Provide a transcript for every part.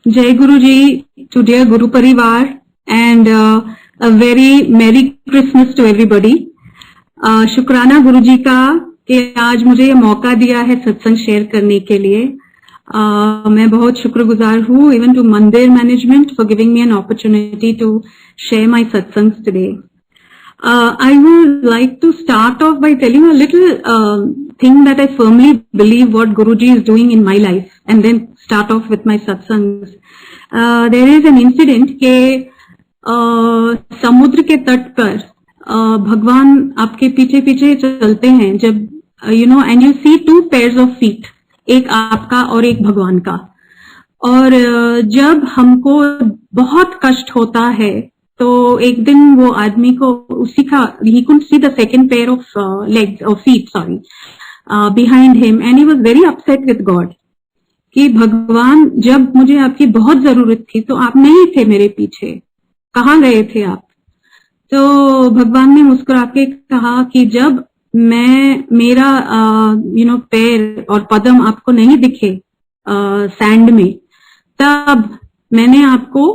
Jai Guru Ji to dear Guru Parivar and a very Merry Christmas to everybody. शुक्राना गुरु जी का कि आज मुझे ये मौका दिया है सत्संग शेयर करने के लिए. मैं बहुत शुक्रगुजार हूँ even to Mandir management for giving me an opportunity to share my satsangs today. I would like to start off by telling a little thing that I firmly believe what Guruji is doing in my life and then start off with my satsangs. There is an incident कि समुद्र के तट पर भगवान आपके पीछे पीछे चलते हैं जब and you see two pairs of feet, एक आपका और एक भगवान का. और जब हमको बहुत कष्ट होता है तो एक दिन वो आदमी को उसी का he couldn't see the second pair of legs or feet behind him and he was very upset with God कि भगवान जब मुझे आपकी बहुत जरूरत थी तो आप नहीं थे मेरे पीछे, कहाँ गए थे आप. तो भगवान ने मुस्कुरा के कहा कि जब मेरा पैर और पदम आपको नहीं दिखे सैंड में, तब मैंने आपको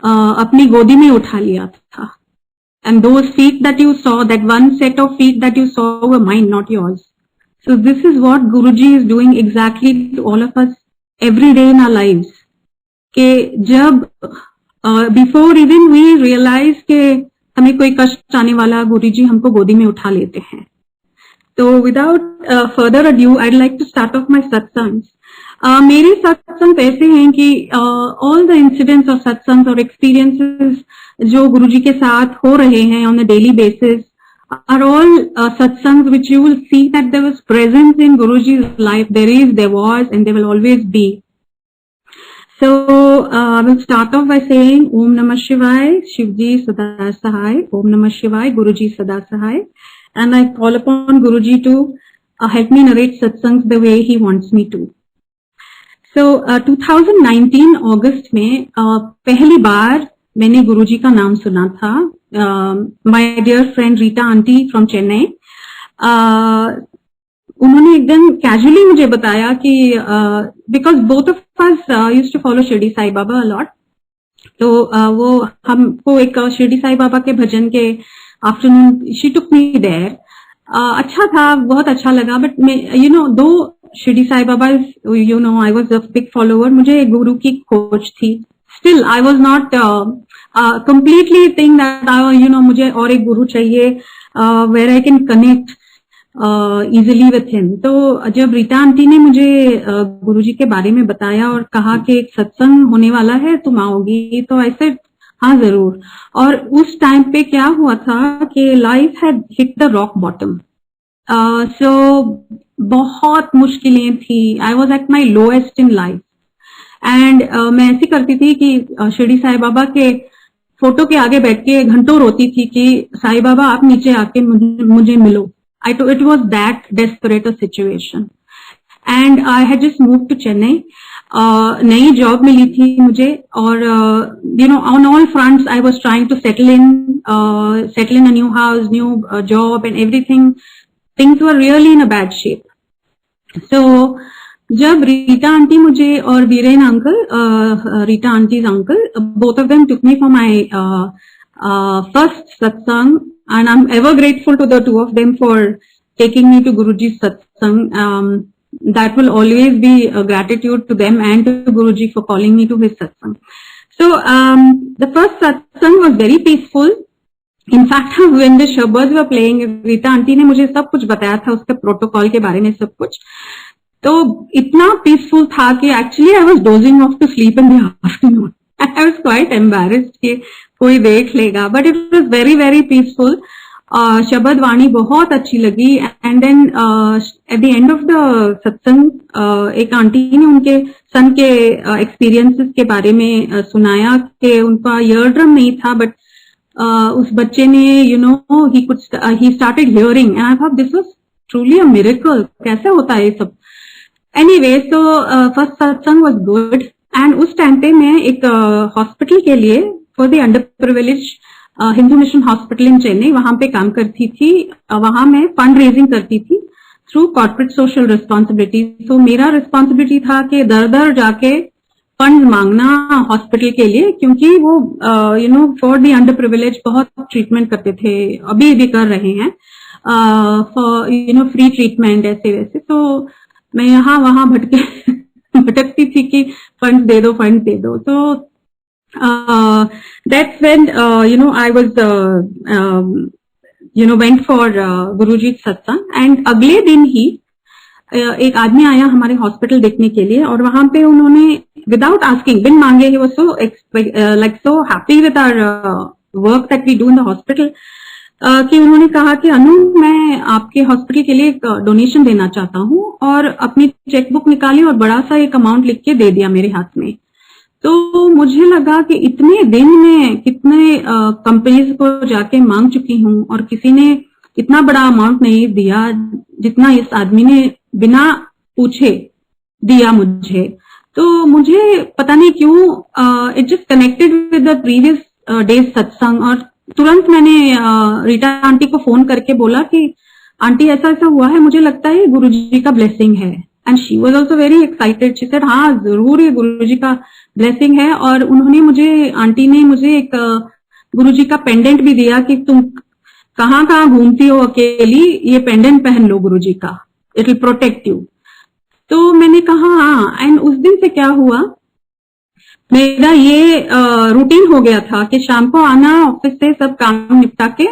अपनी गोदी में उठा लिया था. And those feet that you saw, that one set of feet that you saw were mine, not yours. So this is what Guruji is doing exactly to all of us every day in our lives. कि जब before even we realize कि हमें कोई कष्ट आने वाला, गुरुजी हमको गोदी में उठा लेते हैं. तो without further ado, I'd like to start off my satsangs. मेरे सत्संग ऐसे हैं कि all the incidents of सत्संग और experiences जो गुरुजी के साथ हो रहे हैं on a daily basis are all satsangs which you will see that there was presence in Guruji's life. There was, and there will always be. So I will start off by saying Om Namah Shivaya, Shivji Sada Sahai, Om Namah Shivaya, Guruji Sada Sahai, and I call upon Guruji to help me narrate satsangs the way he wants me to. So 2019 अगस्त में पहली बार मैंने गुरुजी का नाम सुना था. My dear friend Rita aunty from Chennai, उन्होंने एकदम casually मुझे बताया कि because both of us used to follow Shirdi Sai Baba a lot, तो वो हमको एक शिरडी साई बाबा के भजन के afternoon she took me there. अच्छा था, बहुत अच्छा लगा. But though Shirdi Sai Baba I was a big follower, मुझे गुरु की खोज थी. Still I was not completely think that मुझे और एक गुरु चाहिए where I can connect easily with him. तो जब रीटा आंटी ने मुझे गुरुजी के बारे में बताया और कहा कि एक सत्संग होने वाला है, तुम आओगी, तो ऐसे हाँ जरूर. और उस टाइम पे क्या हुआ था कि life had hit the rock bottom. So बहुत मुश्किलें थी. I was at my lowest in life and मैं ऐसी करती थी कि शिरडी साई बाबा के फोटो के आगे बैठ के घंटों रोती थी कि साई बाबा आप नीचे आके मुझे मिलो. It was that desperate a situation. And I had just moved to Chennai. नई जॉब मिली थी मुझे और on all fronts I was trying to settle in a new house, new job and everything. Things were really in a bad shape. So जब Rita aunty मुझे और Viren uncle, Rita aunties uncle, both of them took me for my first satsang. And I'm ever grateful to the two of them for taking me to Guruji's satsang. That will always be a gratitude to them and to Guruji for calling me to his satsang. So the first satsang was very peaceful. In fact, when the shabads were playing, Rita aunty ने मुझे सब कुछ बताया था उसके protocol के बारे में सब कुछ. तो इतना पीसफुल था कि actually I was dozing off to sleep in the afternoon. I was quite embarrassed कि कोई देख लेगा, but it was very very peaceful. शबद वाणी बहुत अच्छी लगी. And then at the end of the satsang एक आंटी ने उनके सन के एक्सपीरियंसेस के बारे में सुनाया कि उनका ईयर ड्रम नहीं था, बट उस बच्चे ने he started hearing and I thought this was truly a miracle. कैसे होता है ये सब. एनीवे, सो फर्स्ट सत्संग वाज गुड. एंड उस टाइम पे मैं एक हॉस्पिटल के लिए for the under privilege Hindu mission hospital in Chennai, वहां पे काम करती थी. वहां मैं फंड रेजिंग करती थी थ्रू कॉर्पोरेट सोशल रिस्पॉन्सिबिलिटी. तो मेरा रिस्पॉन्सिबिलिटी था कि दर दर जाके फंड मांगना हॉस्पिटल के लिए, क्योंकि वो फॉर द अंडर प्रिविलेज बहुत ट्रीटमेंट करते थे, अभी भी कर रहे हैं फॉर फ्री ट्रीटमेंट ऐसे वैसे। तो मैं यहाँ वहां भटकती थी कि फंड दे दो, फंड दे दो। तो that's when I was went for Guruji satsang, and अगले दिन ही एक आदमी आया हमारे हॉस्पिटल देखने के लिए, और वहां पे उन्होंने विदाउट आस्किंग, बिन मांगे, she was so like so happy with our work that we do in the hospital, कि उन्होंने कहा कि अनु, मैं आपके हॉस्पिटल के लिए एक डोनेशन देना चाहता हूँ, और अपनी चेकबुक निकाली और बड़ा सा एक अमाउंट लिख के दे दिया मेरे हाथ में। तो मुझे लगा कि इतने दिन में कितने कंपनीज को जाके मांग चुकी हूँ, और किसी ने इतना बड़ा अमाउंट नहीं दिया जितना इस आदमी ने बिना पूछे दिया मुझे। तो मुझे पता नहीं क्यों it just connected with the previous days सत्संग, और तुरंत मैंने रीटा आंटी को फोन करके बोला कि आंटी ऐसा ऐसा हुआ है, मुझे लगता है गुरुजी का ब्लेसिंग है। And she was also very excited, she said हाँ जरूर ये गुरुजी का ब्लेसिंग है। और उन्होंने आंटी ने मुझे एक गुरुजी का पेंडेंट भी दिया कि तुम कहाँ कहाँ घूमती हो अकेली, ये पेंडेंट पहन लो गुरुजी का, इट विल प्रोटेक्ट यू। तो मैंने कहा हाँ। एंड उस दिन से क्या हुआ, मेरा ये रूटीन हो गया था कि शाम को आना ऑफिस से सब काम निपटा के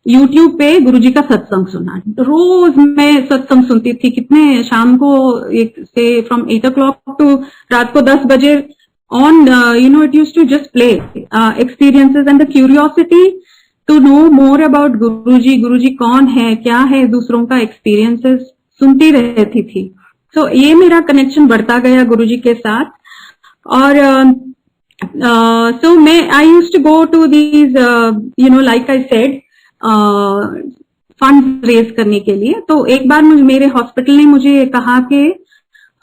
यूट्यूब पे गुरुजी का सत्संग सुना। रोज मैं सत्संग सुनती थी, कितने शाम को से फ्रॉम 8 o'clock टू रात को 10 बजे on, it used to just play experiences and the curiosity to know more about गुरुजी कौन है, क्या है, दूसरों का एक्सपीरियंसेस सुनती रहती थी। तो ये मेरा कनेक्शन बढ़ता गया गुरुजी के साथ। और so I used to go to these like I said fund raise करने के लिए। तो एक बार मेरे हॉस्पिटल ने मुझे कहा कि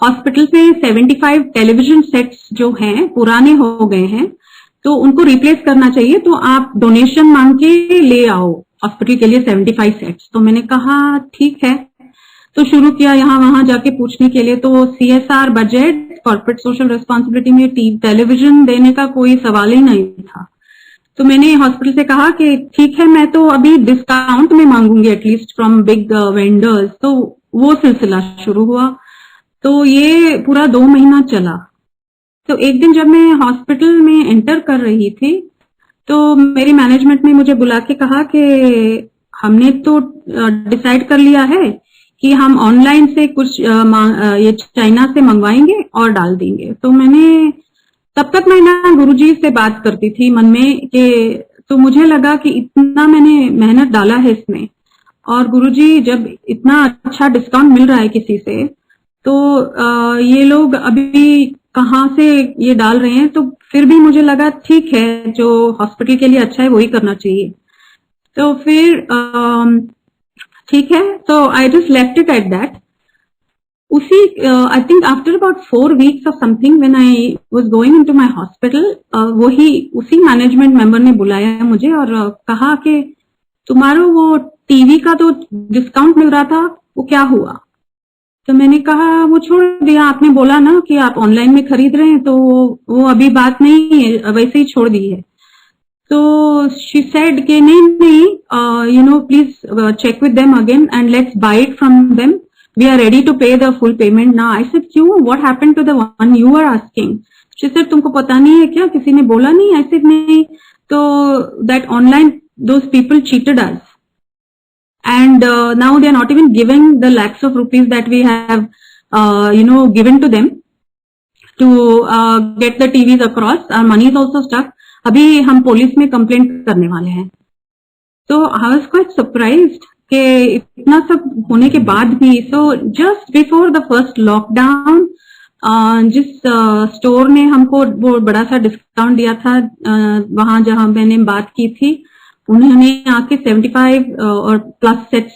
हॉस्पिटल से 75 टेलीविजन सेट्स जो हैं पुराने हो गए हैं, तो उनको रिप्लेस करना चाहिए, तो आप डोनेशन मांग के ले आओ हॉस्पिटल के लिए 75 सेट्स। तो मैंने कहा ठीक है। तो शुरू किया यहाँ वहां जाके पूछने के लिए। तो CSR budget, corporate social responsibility में टेलीविजन देने का कोई सवाल ही नहीं था। तो मैंने हॉस्पिटल से कहा कि ठीक है, मैं तो अभी डिस्काउंट में मांगूंगी एटलीस्ट फ्रॉम बिग वेंडर्स। तो वो सिलसिला शुरू हुआ। तो ये पूरा 2 महीना चला। तो एक दिन जब मैं हॉस्पिटल में एंटर कर रही थी, तो मेरी मैनेजमेंट ने मुझे बुला के कहा कि हमने तो डिसाइड कर लिया है कि हम ऑनलाइन से कुछ ये चाइना से मंगवाएंगे और डाल देंगे। तो मैंने तब तक मैं ना गुरुजी से बात करती थी मन में कि, तो मुझे लगा कि इतना मैंने मेहनत डाला है इसमें, और गुरुजी जब इतना अच्छा डिस्काउंट मिल रहा है किसी से, तो ये लोग अभी कहाँ से ये डाल रहे हैं। तो फिर भी मुझे लगा ठीक है, जो हॉस्पिटल के लिए अच्छा है वही करना चाहिए। तो फिर ठीक है, तो I just left it at that. उसी I think after about 4 weeks or something when I was going into my hospital, उसी मैनेजमेंट मेंबर ने बुलाया मुझे और कहा कि तुम्हारा वो टीवी का तो डिस्काउंट मिल रहा था, वो क्या हुआ। तो मैंने कहा वो छोड़ दिया, आपने बोला ना कि आप ऑनलाइन में खरीद रहे हैं, तो वो अभी बात नहीं है, वैसे ही छोड़ दी है। तो शी सेड कि नहीं, please check with them again and let's buy it from them, we are ready to pay the full payment now. I said क्यों, what happened to the one you were asking? She said तुमको पता नहीं है क्या, किसी ने बोला नहीं? I said नहीं। तो that online those people cheated us and now they are not even giving the lakhs of rupees that we have given to them to get the TVs across. Our money is also stuck. अभी हम police में complaint करने वाले हैं। तो I was quite surprised कि इतना सब होने के बाद भी। So just before the first lockdown, जिस स्टोर ने हमको वो बड़ा सा डिस्काउंट दिया था, वहां जहां मैंने बात की थी, उन्होंने आके 75 और प्लस सेट्स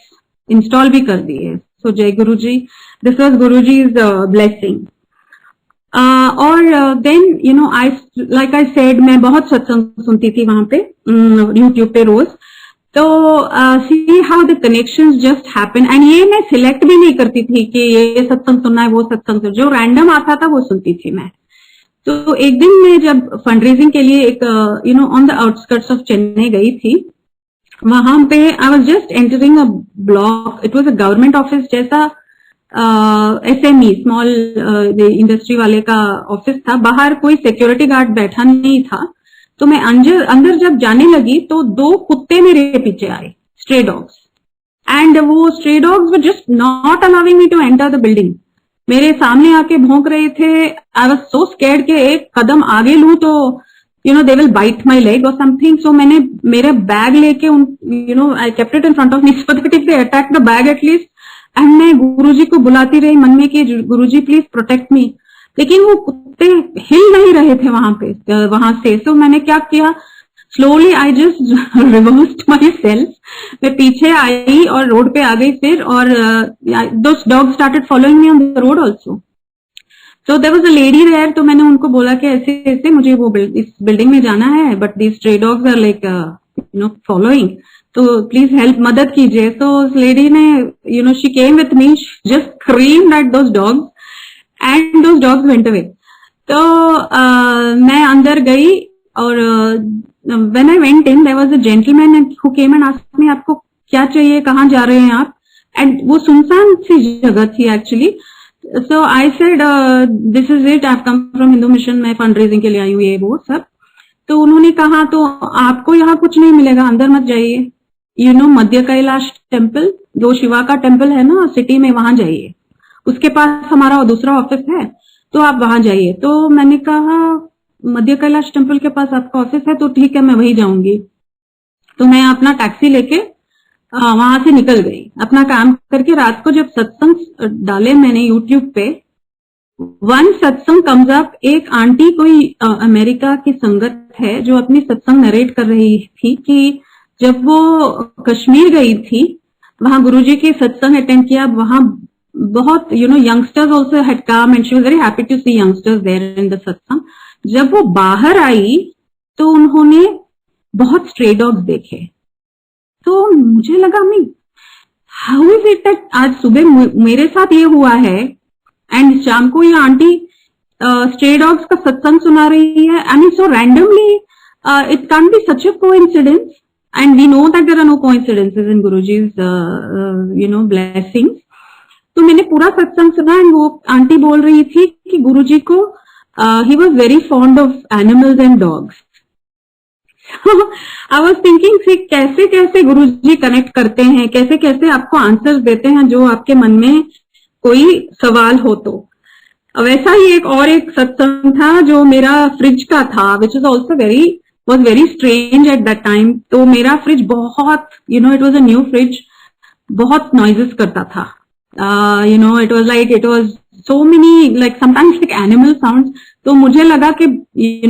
इंस्टॉल भी कर दिए। सो जय गुरु जी, this was Guru ji's blessing. और then I like I said, मैं बहुत सत्संग सुनती थी वहां पे यूट्यूब पे रोज। तो see how the connections just happen. And ये मैं सिलेक्ट भी नहीं करती थी कि ये सत्संग सुनना है, वो सत्संग, जो रैंडम आता था वो सुनती थी मैं। तो एक दिन मैं जब फंड रेजिंग के लिए एक on the outskirts of Chennai गई थी, वहां पे I was just entering a block, it was a government office जैसा, एसएमई स्मॉल इंडस्ट्री वाले का ऑफिस था। बाहर कोई सिक्योरिटी गार्ड बैठा नहीं था। तो मैं अंदर जब जाने लगी तो 2 कुत्ते मेरे पीछे आए, स्ट्रे डॉग्स, एंड वो stray dogs were just not allowing me to enter the building. मेरे सामने आके भौंक रहे थे। आई वॉज सो स्कैर्ड के एक कदम आगे लूं तो they will bite my leg और समथिंग। सो मैंने मेरा बैग लेके उन I kept it in front of me so that if they attack the bag at least, and मैं गुरुजी को बुलाती रही मन में कि गुरुजी प्लीज प्रोटेक्ट मी। लेकिन वो कुत्ते हिल नहीं रहे थे वहां से। सो मैंने क्या किया, slowly I just reversed my self, मैं पीछे आई और रोड पे आ गई फिर, और those dog started following me on the road also. So there was a lady there, तो मैंने उनको बोला कि ऐसे ऐसे मुझे वो इस बिल्डिंग में जाना है, but these stray dogs are like following, तो प्लीज हेल्प, मदद कीजिए। तो उस लेडी ने she came with me, just screamed at those dogs and those dogs went away. तो मैं अंदर गई और when I went in there was a gentleman who came and asked me आपको क्या चाहिए, कहाँ जा रहे हैं आप? एंड वो सुनसान सी जगह थी actually. So I said this is it, I have come from Hindu mission, मैं फंड रेजिंग के लिए आई हूँ, ये वो सब। तो उन्होंने कहा तो आपको यहाँ कुछ नहीं मिलेगा, अंदर मत जाइए, मध्य कैलाश टेम्पल जो शिवा का टेम्पल है ना सिटी में, वहां जाइए, उसके पास हमारा दूसरा ऑफिस है, तो आप वहां जाइए। तो मैंने कहा मध्य कैलाश टेम्पल के पास आपका ऑफिस है, तो ठीक है मैं वही जाऊंगी। तो मैं अपना टैक्सी लेके वहां से निकल गई अपना काम करके। रात को जब सत्संग डाले मैंने यूट्यूब पे, वन सत्संग कम्स अप, एक आंटी कोई अमेरिका की संगत है जो अपनी सत्संग नरेट कर रही थी कि जब वो कश्मीर गई थी, वहां गुरुजी की सत्संग अटेंड किया, वहां बहुत youngsters also had come and she was very happy to see youngsters there in the satsang. जब वो बाहर आई तो उन्होंने बहुत स्ट्रे डॉग्स देखे। तो मुझे लगा मैं हाउ इज इट दैट आज सुबह मेरे साथ ये हुआ है एंड शाम को ये आंटी स्ट्रे डॉग्स का सत्संग सुना रही है, and it so randomly, it can be such a coincidence, and we know that there are no coincidences in Guruji's blessings. तो मैंने पूरा सत्संग सुना एंड वो आंटी बोल रही थी कि गुरुजी को he was very fond of animals and dogs. I was thinking see कैसे कैसे गुरुजी कनेक्ट करते हैं, कैसे कैसे आपको आंसर्स देते हैं जो आपके मन में कोई सवाल हो। तो वैसा ही एक सत्संग था जो मेरा फ्रिज का था, which is also was very strange at that time. तो मेरा फ्रिज बहुत it was a new fridge, बहुत नॉइजेस करता था। It was so many like sometimes like animal sound. तो मुझे लगा कि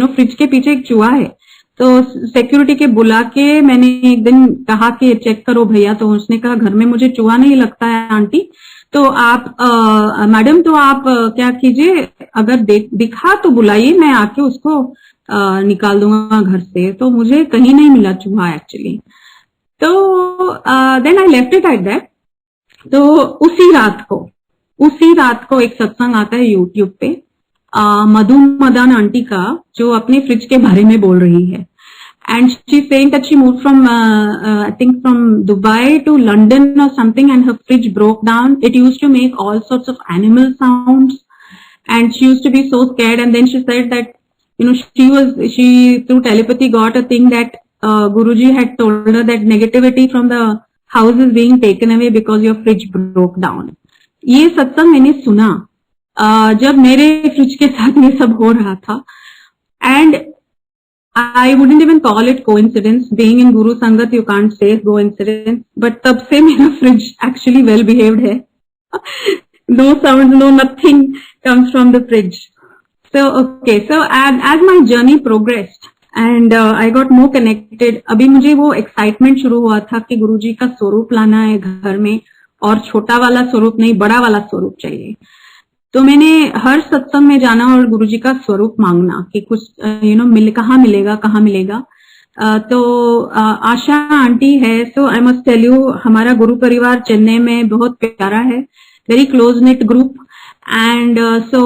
फ्रिज के पीछे एक चूहा है। तो सिक्योरिटी के बुला के मैंने एक दिन कहा कि चेक करो भैया। तो उसने कहा घर में मुझे चूहा नहीं लगता है आंटी, तो आप मैडम तो आप क्या कीजिए, अगर दिखा तो बुलाइए, मैं आके उसको निकाल दूंगा घर से। तो मुझे कहीं नहीं मिला चूहा एक्चुअली। तो then I left it at that. तो उसी रात को एक सत्संग आता है यूट्यूब पे मधु मदान आंटी का, जो अपने फ्रिज के बारे में बोल रही है। And she's saying that she moved from, I think from Dubai to London or something, and her fridge broke down. It used to make all sorts of animal sounds, and she used to be so scared. And then she said that, she through telepathy got a thing that Guruji had told her that negativity from the house is being taken away because your fridge broke down. ये सत्संग मैंने सुना जब मेरे fridge के साथ ये सब हो रहा था, and I wouldn't even call it coincidence. Being in Guru Sangat, you can't say coincidence. But तब से मेरा fridge actually well behaved है. No sounds, no nothing comes from the fridge. So okay, so as my journey progressed and I got more connected, अभी मुझे वो excitement शुरू हुआ था कि गुरुजी का स्वरूप लाना है घर में, और छोटा वाला स्वरूप नहीं, बड़ा वाला स्वरूप चाहिए। तो मैंने हर सत्संग में जाना और गुरुजी का स्वरूप मांगना कि कुछ कहाँ मिलेगा। तो आशा आंटी है, so I must tell you, हमारा गुरु परिवार चेन्नई में बहुत प्यारा है, very close knit group. And so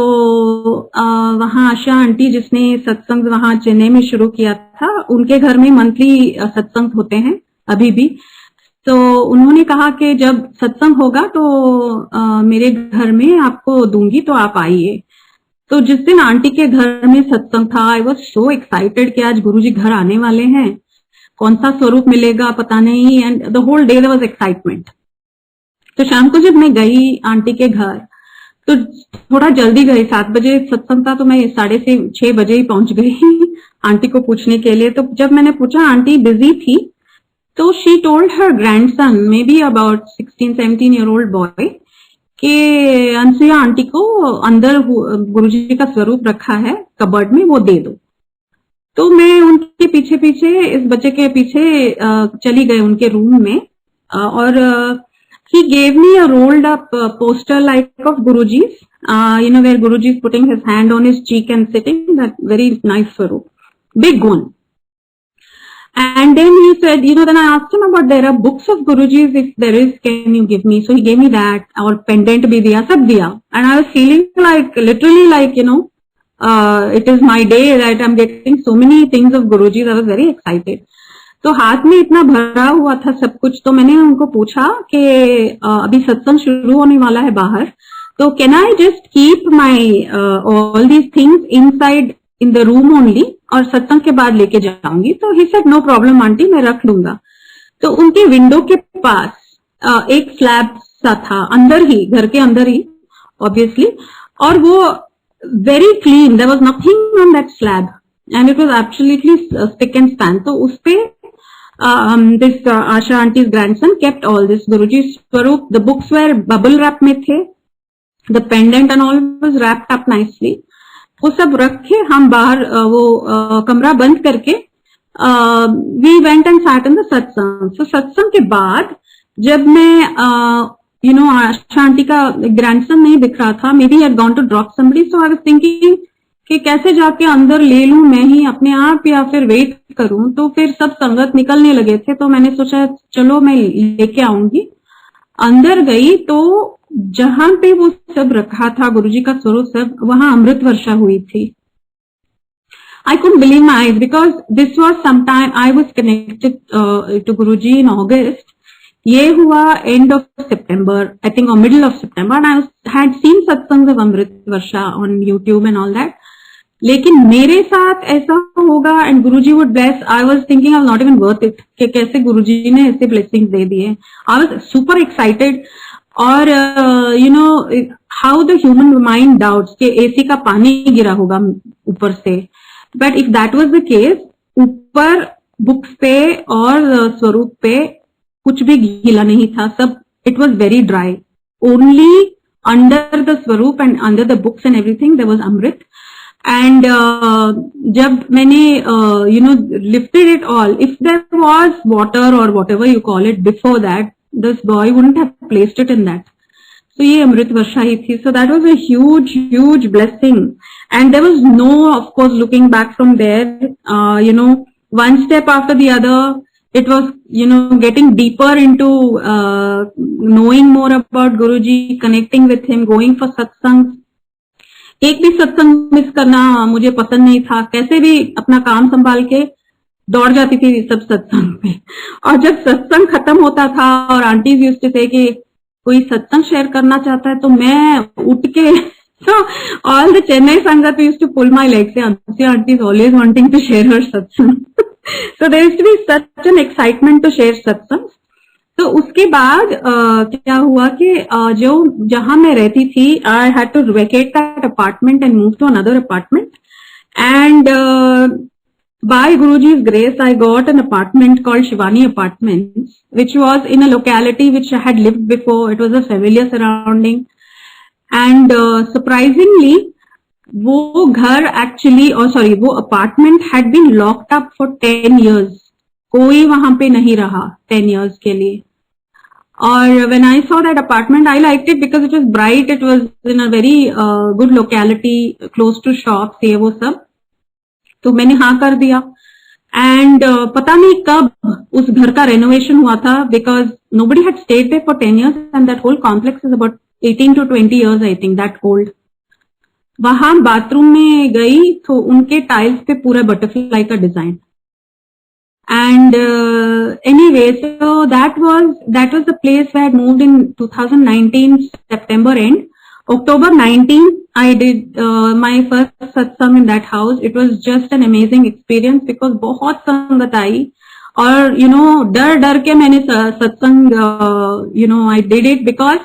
वहाँ आशा आंटी जिसने सत्संग वहाँ चेन्नई में शुरू किया था, उनके घर में मंथली सत्संग होते हैं अभी भी। तो उन्होंने कहा कि जब सत्संग होगा तो मेरे घर में आपको दूंगी, तो आप आइए। तो जिस दिन आंटी के घर में सत्संग था, आई वॉज सो एक्साइटेड कि आज गुरुजी घर आने वाले हैं, कौन सा स्वरूप मिलेगा पता नहीं, and the whole day there was excitement. तो शाम को जब मैं गई आंटी के घर, तो थोड़ा जल्दी गई, 7 बजे सत्संग था, तो मैं 6:30 बजे ही पहुंच गई आंटी को पूछने के लिए। तो जब मैंने पूछा, आंटी बिजी थी, तो she told her grandson, may be about 16-17 year old boy, कि अनसुया आंटी को अंदर गुरुजी का स्वरूप रखा है कबर्ड में, वो दे दो। तो मैं उनके पीछे पीछे, इस बच्चे के पीछे चली गई उनके रूम में, और he gave me a rolled up poster like of Guruji's, where Guruji is putting his hand on his cheek and sitting, that very nice swaroop, big one. And then he said, then I asked him about, there are books of Guruji's, if there is, can you give me? So he gave me that, और pendant भी दिया, सब दिया. And I was feeling like, literally like, it is my day that I'm getting so many things of Guruji's. I was very excited. तो हाथ में इतना भरा हुआ था सब कुछ, तो मैंने उनको पूछा कि अभी सत्संग शुरू होने वाला है बाहर, तो can I just keep my all these things inside in the room only, और सत्संग के बाद लेके जाऊंगी? तो he said no problem aunty, मैं रख लूंगा। तो उनके विंडो के पास एक स्लैब सा था, अंदर ही, घर के अंदर ही ऑब्वियसली, और वो very clean, there was nothing on that slab and it was absolutely spick and span. तो उसपे this Asha auntie's grandson kept all this Guruji's Swaroop. The books were bubble wrap में थे, the pendant and all was wrapped up nicely. वो सब रख के हम बाहर वो कमरा बंद करके we went and sat in the satsang. So सत्संग के बाद जब मैं आशा आंटी का ग्रैंडसन नहीं दिख रहा था, maybe he had gone to drop somebody, so I was thinking कि कैसे जाके अंदर ले लूं मैं ही अपने आप, या फिर वेट करूं। तो फिर सब संगत निकलने लगे थे, तो मैंने सोचा चलो मैं लेके आऊंगी। अंदर गई तो जहां पे वो सब रखा था गुरुजी का स्वरूप सब, वहां अमृत वर्षा हुई थी। I couldn't believe my eyes because this was sometime I was connected to Guruji in August. ये हुआ end of September, I think, or middle of September, and I had seen satsangs of Amrit Varsha on YouTube and all that. लेकिन मेरे साथ ऐसा होगा and Guruji would bless, I was thinking I was not even worth it, कि कैसे गुरुजी ने ऐसे blessings दे दिए। आई वाज सुपर एक्साइटेड, और how the human mind doubts कि एसी का पानी गिरा होगा ऊपर से, but if that was the case, ऊपर बुक्स पे और स्वरूप पे कुछ भी गीला नहीं था, सब it was very dry, only under the swaroop and under the books and everything there was amrit. And जब मैंने lifted it all, if there was water or whatever you call it before that, this boy wouldn't have placed it in that. So ये अमृत वर्षा ही थी. So that was a huge blessing. And there was no, of course, looking back from there. One step after the other, it was getting deeper into knowing more about Guruji, connecting with him, going for satsangs. एक भी सत्संग miss करना मुझे पसंद नहीं था, कैसे भी अपना काम संभाल के दौड़ जाती थी सब सत्संग पे। और जब सत्संग खत्म होता था और आंटीज यूज्ड टू से कि कोई सत्संग शेयर करना चाहता है, तो मैं उठ के, so all the Chennai संगत used to pull my legs, say auntie is always wanting to share her satsang. So there used to be such an excitement to share satsang. तो उसके बाद क्या हुआ कि जहां मैं रहती थी, I had to vacate that apartment and move to another apartment, and by Guruji's grace I got an apartment called Shivani Apartments, which was in a locality which I had lived before. It was a familiar surrounding, and surprisingly वो घर actually, वो apartment had been locked up for 10 years. कोई वहां पे नहीं रहा 10 years के लिए। और when I saw that apartment, I liked it because it was bright, it was in a very good locality, close to shops, ये वो सब। तो मैंने हाँ कर दिया, एंड पता नहीं कब उस घर का रेनोवेशन हुआ था, because nobody had stayed there for 10 years and that whole complex is about 18 to 20 years I think, that old. वहां बाथरूम में गई तो उनके टाइल्स पे पूरा बटरफ्लाई का design. And anyway, so that was the place where I had moved in 2019 September end. October 19 I did my first satsang in that house. It was just an amazing experience because बहुत संगत आई और डर के मैंने सत्संग I did it because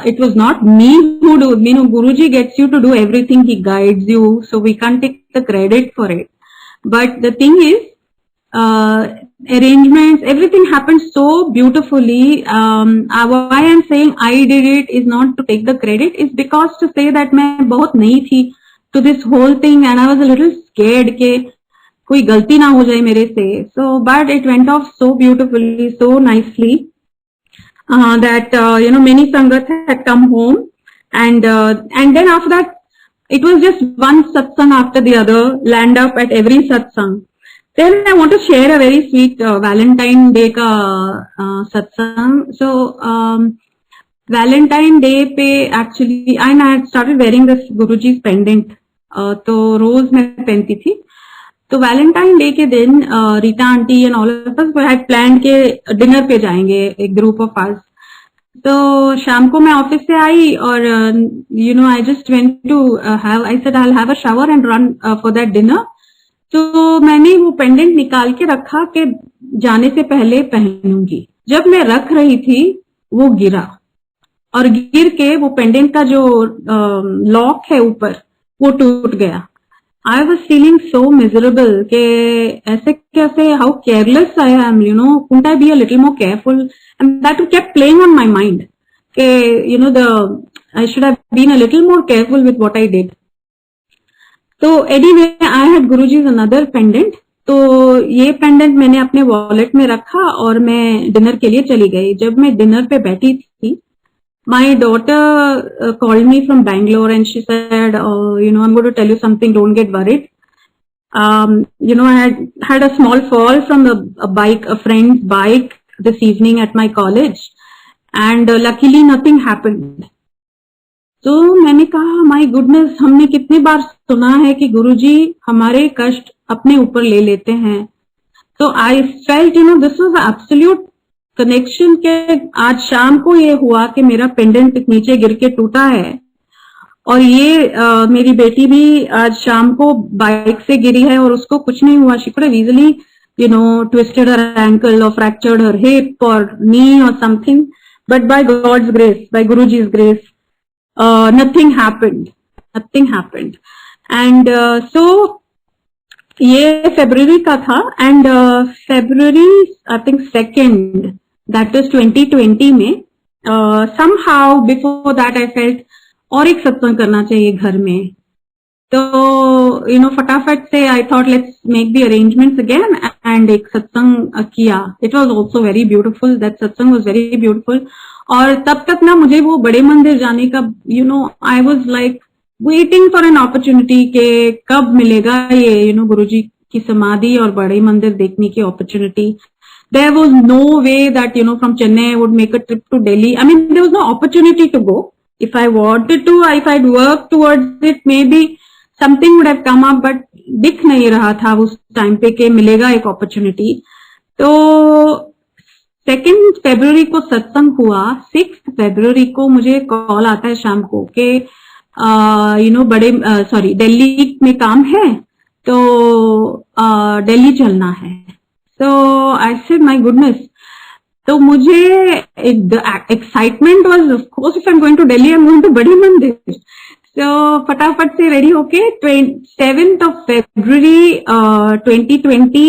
it was not me who do. Guruji gets you to do everything. He guides you, so we can't take the credit for it. But the thing is, arrangements, everything happened so beautifully. Why I'm saying I did it is not to take the credit, is because to say that मैं बहुत नई थी to this whole thing and I was a little scared के कोई गलती ना हो जाए मेरे से. So but it went off so beautifully, so nicely. That many sangat had come home, and then after that it was just one satsang after the other, land up at every satsang. Then I want to share a very sweet Valentine Day ka satsang. So Valentine Day pe actually I had started wearing this Guruji's pendant, तो रोज मैं पहनती थी. तो Valentine day के दिन Rita aunty and all of us had plan के dinner पे जाएंगे, एक ग्रुप ऑफ अस. तो शाम को मैं ऑफिस से आई और I just went to have, I said I will have a shower and run for that dinner. तो मैंने वो पेंडेंट निकाल के रखा कि जाने से पहले पहनूंगी. जब मैं रख रही थी वो गिरा और गिर के वो पेंडेंट का जो लॉक है ऊपर वो टूट गया. I was feeling so miserable के ऐसे कैसे, how careless I am, couldn't I be a little more careful? And that kept playing on my mind के I should have been a little more careful with what I did. So anyway, I had Guruji's another pendant. तो ये pendant मैंने अपने wallet में रखा और मैं dinner के लिए चली गई. जब मैं डिनर पे बैठी थी, my daughter called me from Bangalore and she said, I'm going to tell you something, don't get worried. I had a small fall from a friend's bike this evening at my college and luckily nothing happened. तो मैंने कहा, my goodness, हमने कितनी बार सुना है कि गुरुजी हमारे कष्ट अपने ऊपर ले लेते हैं. तो I felt this was absolute connection के आज शाम को ये हुआ कि मेरा पेंडेंट नीचे गिर के टूटा है और ये मेरी बेटी भी आज शाम को बाइक से गिरी है और उसको कुछ नहीं हुआ. She could have easily twisted her ankle और फ्रैक्चर्ड हर हिप और नी और something, but by God's grace, by Guruji's grace, nothing happened. And so ये फरवरी का था and February I think 2nd, that is 2020 में somehow before that I felt और एक सत्संग करना चाहिए घर में. तो फटाफट से I thought let's make the arrangements again and एक सत्संग किया. It was also very beautiful. That सत्संग was very beautiful. और तब तक ना मुझे वो बड़े मंदिर जाने का I was like waiting for an opportunity के कब मिलेगा ये गुरुजी की समाधि और बड़े मंदिर देखने की opportunity. There was no way that from Chennai I would make a trip to Delhi. I mean there was no opportunity to go. If I wanted to, if I'd worked towards it, maybe something would have come up, but दिख नहीं रहा था उस time पे कि मिलेगा एक opportunity. तो 2nd फरवरी को सत्संग हुआ. 6th फरवरी को मुझे कॉल आता है शाम को कि दिल्ली में काम है तो दिल्ली चलना है. तो आई सेड माय गुडनेस. तो मुझे excitement was, of course if I am going to Delhi I am going to बड़े मंदिर. तो फटाफट से रेडी होके 7th of February 2020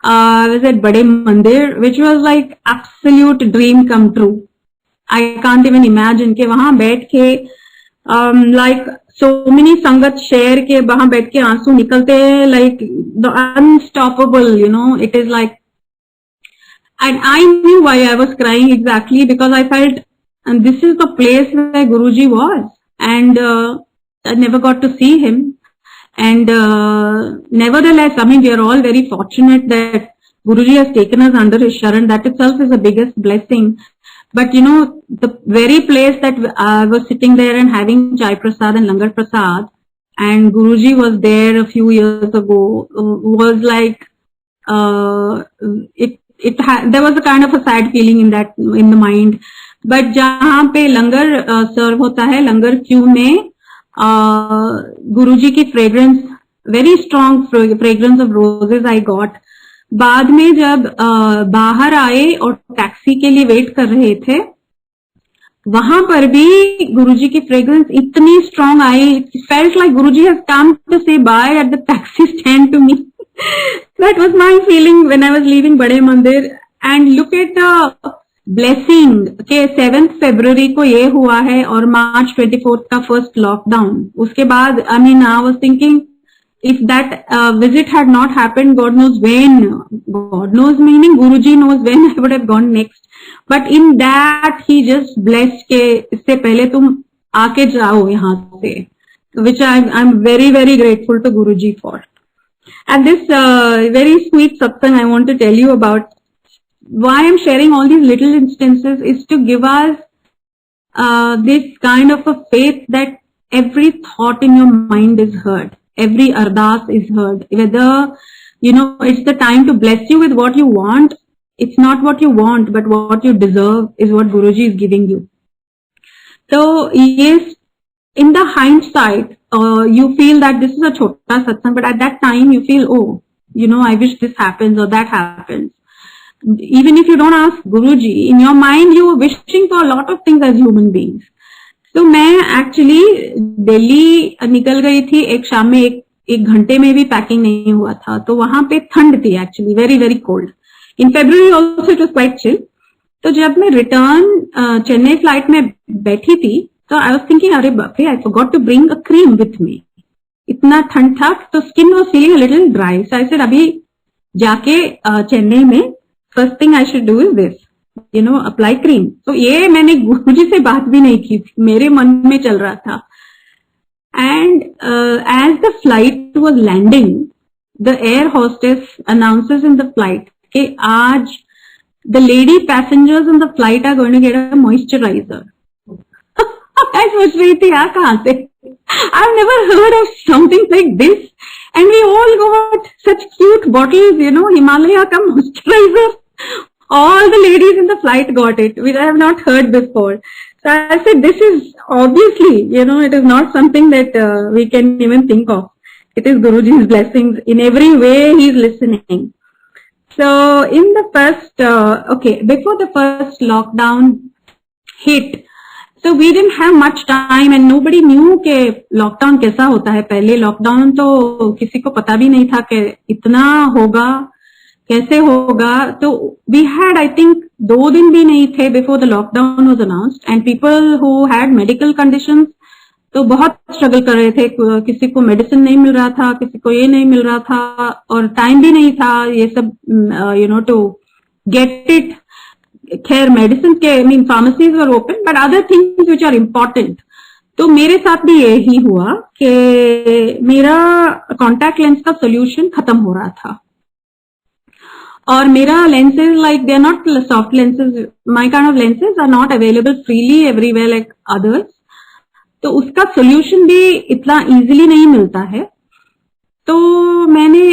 I was at Bade Mandir, which was like absolute dream come true. I can't even imagine कि वहां बैठ के like so many संगत share के वहां बैठ के आंसू निकलते हैं, like the unstoppable, it is like, and I knew why I was crying exactly because I felt, and this is the place where Guruji was, and I never got to see him. And nevertheless, I mean, we are all very fortunate that Guruji has taken us under his sharan. That itself is the biggest blessing. but the very place that I was sitting there and having chai prasad and langar prasad, and Guruji was there a few years ago, was like, there was a kind of a sad feeling in the mind. But जहाँ पे लंगर सर्व होता है, लंगर Q में गुरुजी की fragrance, very strong fragrance of roses I got. बाद में जब बाहर आए और टैक्सी के लिए वेट कर रहे थे, वहां पर भी गुरुजी की फ्रेग्रेंस इतनी स्ट्रॉन्ग आई, it felt like Guruji has come to say bye at the taxi stand to me. That was my feeling when I was leaving Bade Mandir. And look at the blessing के 7 फरवरी को ये हुआ है और मार्च 24 का फर्स्ट लॉकडाउन. उसके बाद आई was thinking, if that visit had not happened, God knows when, God knows meaning Guruji knows when I would have gone next. But in that he just blessed के इससे पहले तुम आके जाओ यहाँ से, which I'm very very grateful to Guruji for. And this very sweet satsang I want to tell you about. Why I'm sharing all these little instances is to give us this kind of a faith that every thought in your mind is heard. Every ardas is heard. Whether, it's the time to bless you with what you want. It's not what you want, but what you deserve is what Guruji is giving you. So, yes, in the hindsight, you feel that this is a chota satsang, but at that time you feel, I wish this happens or that happens. Even if you don't ask Guruji, in your mind you are wishing for a lot of things as human beings. तो मैं actually Delhi निकल गई थी एक शाम में, एक घंटे में भी पैकिंग नहीं हुआ था. तो वहां पे ठंड थी actually, very very cold. In February also it was quite chill. तो जब मैं रिटर्न चेन्नई फ्लाइट में बैठी थी, तो आई वॉज थिंकिंग, अरे बाप रे, I forgot to bring a cream with me. इतना ठंड था तो skin was feeling a little dry. So I said अभी जाके चेन्नई में first thing I should do is this, apply cream. तो ये मैंने गुरुजी से बात भी नहीं की थी, मेरे मन में चल रहा था. And as the flight was landing, the air hostess announces in the flight कि आज the lady passengers in the flight are going to get a moisturiser. मैं सोच रही थी यार कहां से, I have never heard of something like this. And we all got such cute bottles, Himalaya का moisturiser. All the ladies in the flight got it, which I have not heard before. So I said, this is obviously, it is not something that we can even think of. It is Guruji's blessings. In every way, he is listening. So in the first, before the first lockdown hit, so we didn't have much time and nobody knew कि lockdown कैसा होता है. पहले lockdown तो किसी को पता भी नहीं था कि इतना होगा, कैसे होगा. तो वी हैड, आई थिंक 2 दिन भी नहीं थे before the lockdown was announced. And people who had medical conditions तो बहुत स्ट्रगल कर रहे थे. किसी को मेडिसिन नहीं मिल रहा था, किसी को ये नहीं मिल रहा था, और टाइम भी नहीं था ये सब टू गेट इट. खैर मेडिसिन के pharmacies were open, but other things which are important. तो मेरे साथ भी यही हुआ कि मेरा कॉन्टैक्ट लेंस का सोल्यूशन खत्म हो रहा था. और मेरा lenses, like they are not soft lenses, my kind of lenses are not available freely everywhere like others. तो उसका solution भी इतना easily नहीं मिलता है. तो मैंने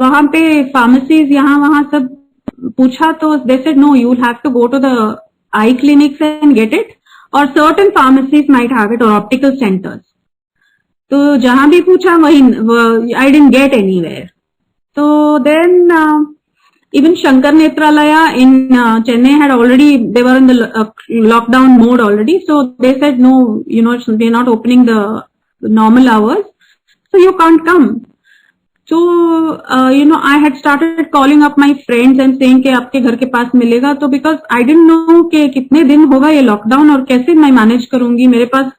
वहां पे pharmacies यहाँ वहां सब पूछा, तो they said no, you will have to go to the eye clinics and get it, or certain pharmacies might have it, or optical centers. तो जहां भी पूछा वही, I didn't get anywhere. तो then even Shankar Netralaya in Chennai had already, they were in the lockdown mode already. So they said, no, they're not opening the normal hours. So you can't come. So, I had started calling up my friends and saying कि आपके घर के पास मिलेगा. तो because I didn't know कि कितने दिन होगा ये lockdown और कैसे मैं manage करूंगी. मेरे पास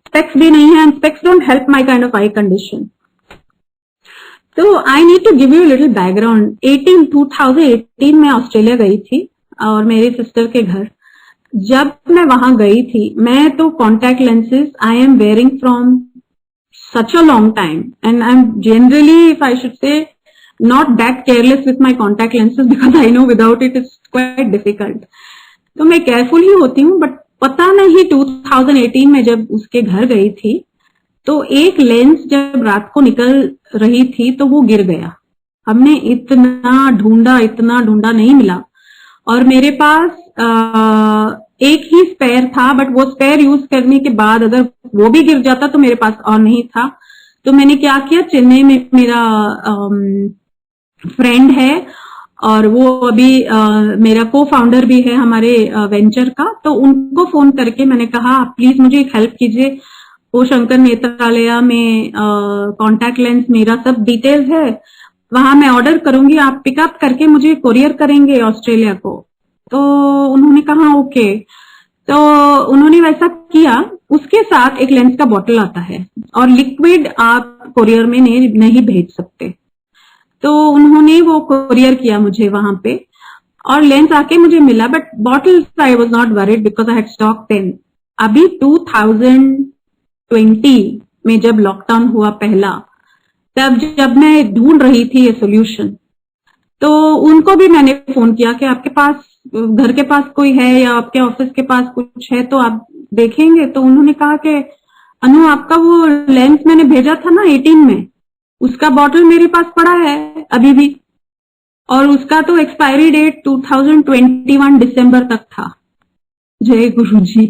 specs भी नहीं है, and specs don't help my kind of eye condition. तो I need to give you little background. 2018 में ऑस्ट्रेलिया गई थी और मेरी सिस्टर के घर. जब मैं वहां गई थी, मैं तो contact lenses I am wearing from such a long time, and I am generally, if I should say, not that careless with my contact lenses because I know without it it's quite difficult. तो मैं careful ही होती हूँ, but पता नहीं 2018 में जब उसके घर गई थी तो एक लेंस जब रात को निकल रही थी तो वो गिर गया। हमने इतना ढूंढा नहीं मिला, और मेरे पास एक ही स्पेयर था, बट वो स्पेयर यूज करने के बाद अगर वो भी गिर जाता तो मेरे पास और नहीं था। तो मैंने क्या किया, चेन्नई में मेरा फ्रेंड है और वो अभी मेरा को फाउंडर भी है हमारे वेंचर का, तो उनको फोन करके मैंने कहा आप प्लीज मुझे एक हेल्प कीजिए, वो शंकर नेत्रालया में कॉन्टैक्ट लेंस मेरा सब डिटेल्स है, वहां मैं ऑर्डर करूंगी, आप पिकअप करके मुझे कोरियर करेंगे ऑस्ट्रेलिया को। तो उन्होंने कहा ओके। तो उन्होंने वैसा किया। उसके साथ एक लेंस का बॉटल आता है और लिक्विड आप कोरियर में नहीं भेज सकते, तो उन्होंने वो कोरियर किया मुझे वहां पे और लेंस आके मुझे मिला, but bottle I was not worried because I had stock then. अभी 2020 में जब लॉकडाउन हुआ पहला, तब जब मैं ढूंढ रही थी ये सोल्यूशन, तो उनको भी मैंने फोन किया कि आपके पास घर के पास कोई है या आपके ऑफिस के पास कुछ है तो आप देखेंगे। तो उन्होंने कहा कि अनु आपका वो लेंस मैंने भेजा था ना 18 में, उसका बॉटल मेरे पास पड़ा है अभी भी, और उसका तो एक्सपायरी डेट 2021 दिसंबर तक था। जय गुरु जी।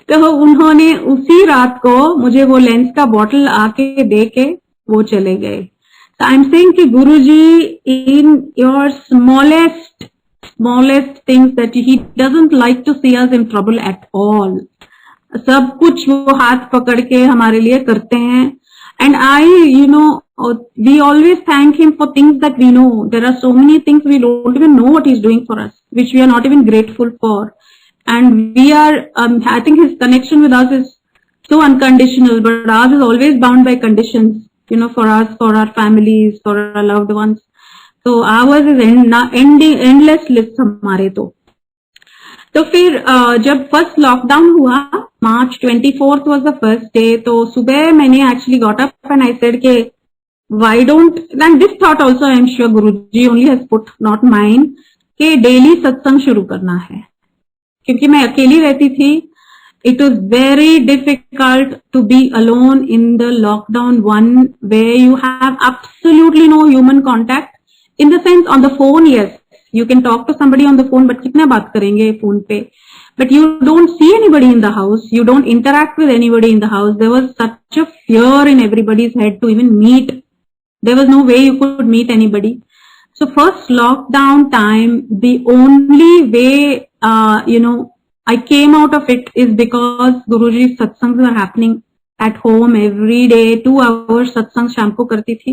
तो उन्होंने उसी रात को मुझे वो लेंस का बॉटल आके दे के वो चले गए। So I'm saying कि गुरु जी in your smallest things that he doesn't like to see us in trouble at all. सब कुछ वो हाथ पकड़ के हमारे लिए करते हैं। And we always thank him for things that we know. There are so many things we don't even know what he's doing for us, which we are not even grateful for. And we are, I think his connection with us is so unconditional, but ours is always bound by conditions. For us, for our families, for our loved ones. So ours is endless list हमारे तो फिर जब first lockdown हुआ, March 24th was the first day, तो सुबह मैंने actually got up and I said कि why don't, and this thought also I am sure Guruji only has put, not mine, कि डेली सत्संग शुरू करना है, क्योंकि मैं अकेली रहती थी. It was very difficult to be alone in the lockdown one where you have absolutely no human contact. In the sense, on the phone, yes, you can talk to somebody on the phone, but कितना बात करेंगे phone पे? But you don't see anybody in the house. You don't interact with anybody in the house. There was such a fear in everybody's head to even meet. There was no way you could meet anybody. So first lockdown time, the only way, I came out of it is because Guruji's satsangs were happening at home every day. 2 hours satsang शाम को करती थी,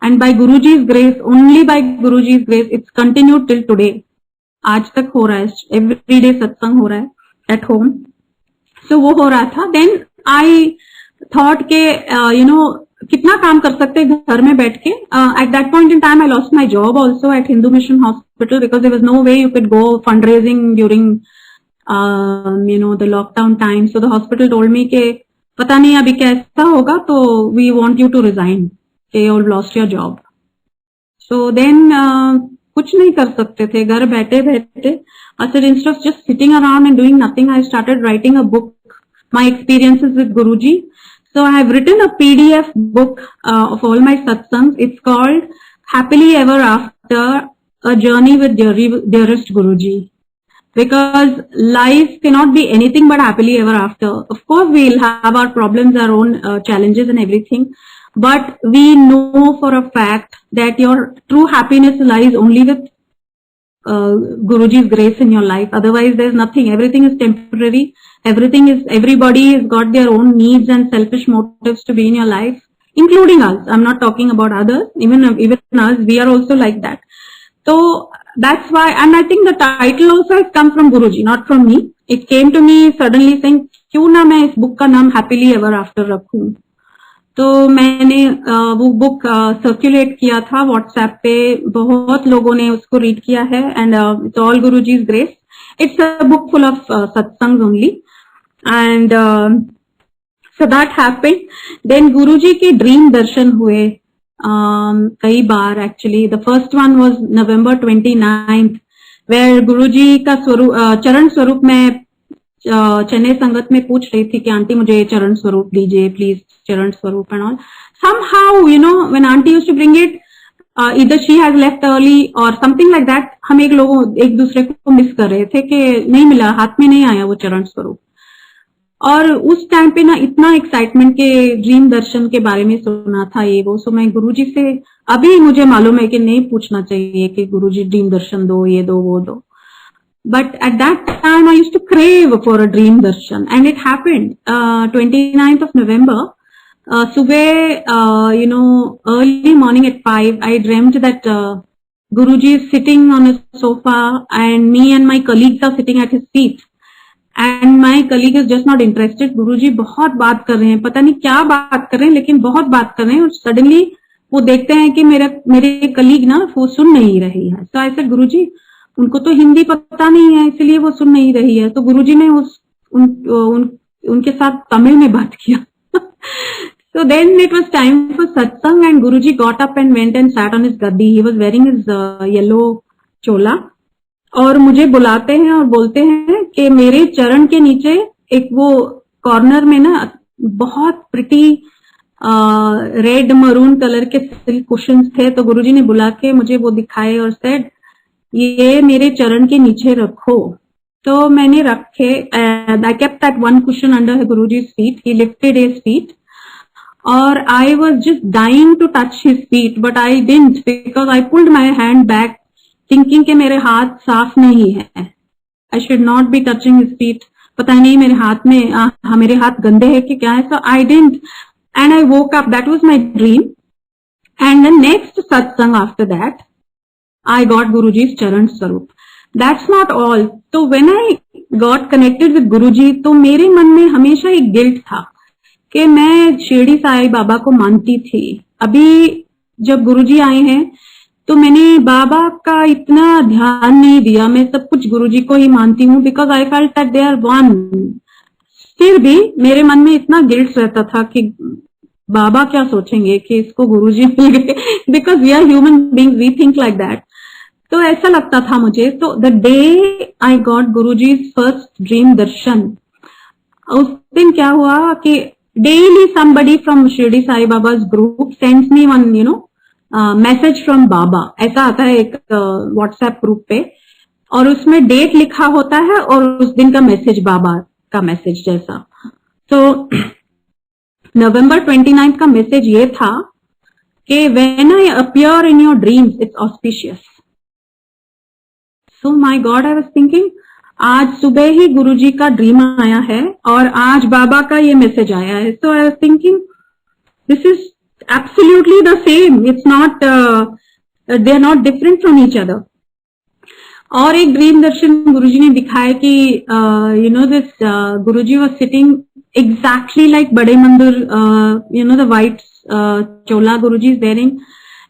and by Guruji's grace, only by Guruji's grace, it's continued till today. आज तक हो रहा है, every day satsang हो रहा है at home. So वो हो रहा था. Then I thought के कितना काम कर सकते हैं घर में बैठ के. At that point in time, I lost my job also at Hindu Mission Hospital because there was no way you could go fundraising during the lockdown time. So the hospital told me कि पता नहीं अभी कैसा होगा, तो we want you to resign, कि you've lost your job. So then कुछ नहीं कर सकते थे घर बैठे बैठे. I said instead of just sitting around and doing nothing, I started writing a book, my experiences with Guruji. So I have written a PDF book of all my satsangs. It's called Happily Ever After, A Journey with Dearest Guruji. Because life cannot be anything but happily ever after. Of course, we'll have our problems, our own challenges and everything. But we know for a fact that your true happiness lies only with Guruji's grace in your life. Otherwise, there's nothing. Everything is temporary. Everybody has got their own needs and selfish motives to be in your life, including us. I'm not talking about others. Even us, we are also like that. So that's why, and I think the title also has come from Guruji, not from me. It came to me suddenly saying, क्यों ना मैं इस book का नाम Happily Ever After रखूं. तो मैंने वो बुक सर्कुलेट किया था व्हाट्सएप पे, बहुत लोगों ने उसको रीड किया है, and it's all Guruji's grace. It's a book full of satsangs only, and so that happened. Then Guruji के ड्रीम दर्शन हुए कई बार. Actually the first one was November 29th, where Guruji का स्वरूप चरण स्वरूप में चेन्नई संगत में पूछ रही थी कि आंटी मुझे चरण स्वरूप दीजिए प्लीज, चरण स्वरूप and all. Somehow, you know, when auntie used to bring it, either she has left early or something like that. हम एक दूसरे को मिस कर रहे थे कि नहीं मिला, हाथ में नहीं आया वो चरण स्वरूप. और उस टाइम पे ना इतना एक्साइटमेंट के ड्रीम दर्शन के बारे में सुना था ये वो. सो मैं गुरुजी से, अभी मुझे मालूम है कि नहीं पूछना चाहिए कि गुरुजी ड्रीम दर्शन दो, ये दो वो दो. But at that time I used to crave for a dream darshan, and it happened 29th of November. Subah, you know, early morning at 5, I dreamt that Guruji is sitting on a sofa and me and my colleagues are sitting at his feet. And my colleague is just not interested. Guruji बहुत बात कर रहे हैं, पता नहीं क्या बात कर रहे हैं, लेकिन बहुत बात कर रहे हैं. और सडनली वो देखते हैं कि मेरे कलीग ना वो सुन नहीं रही है. तो ऐसे गुरुजी, उनको तो हिंदी पता नहीं है इसलिए वो सुन नहीं रही है. तो गुरुजी ने उनके साथ तमिल में बात किया. So then it was time for satsang and Guruji got up and went and sat on his gaddi. He was wearing his yellow chola और मुझे बुलाते हैं और बोलते हैं कि मेरे चरण के नीचे एक वो कॉर्नर में ना बहुत प्रिटी रेड मरून कलर के सिल्क कुशन्स थे. तो गुरुजी ने बुला के मुझे वो दिखाए और सेड ये मेरे चरण के नीचे रखो. तो मैंने रखे. I kept that one cushion under Guruji's feet. He lifted his feet. और I was just dying to touch his feet, but I didn't because I pulled my hand back, thinking कि मेरे हाथ साफ नहीं है. I should not be touching his feet. पता नहीं मेरे हाथ में मेरे हाथ गंदे हैं कि क्या है. So I didn't, and I woke up. That was my dream. And the next satsang after that, I got Guruji's charan swarup. That's not all. तो when I got connected with Guruji, तो मेरे मन में हमेशा एक guilt था कि मैं शिरडी साई बाबा को मानती थी. अभी जब गुरुजी आए हैं तो मैंने बाबा का इतना ध्यान नहीं दिया. मैं सब कुछ गुरुजी को ही मानती हूँ because I felt that they are one. फिर भी मेरे मन में इतना गिल्ट रहता था कि बाबा क्या सोचेंगे कि इसको गुरुजी मिल गए, because we are human beings, we think like that. तो ऐसा लगता था मुझे. तो the day I got Guruji's first dream darshan, उस दिन क्या हुआ कि daily somebody from Shirdi Sai Baba's group sends me one, you know, message from Baba. ऐसा आता है एक WhatsApp ग्रुप पे और उसमें डेट लिखा होता है और उस दिन का मैसेज बाबा का मैसेज जैसा. तो November 29 का मैसेज ये था कि when I appear in your dreams, it's auspicious. So my God, I was thinking, आज सुबह ही गुरुजी का ड्रीम आया है और आज बाबा का ये मैसेज आया है. So I was thinking this is absolutely the same. It's not, they are not different from each other. और एक ड्रीम दर्शन गुरुजी ने दिखाया कि you know this Guruji was sitting exactly like Bade Mandir, you know the white chola Guruji is wearing,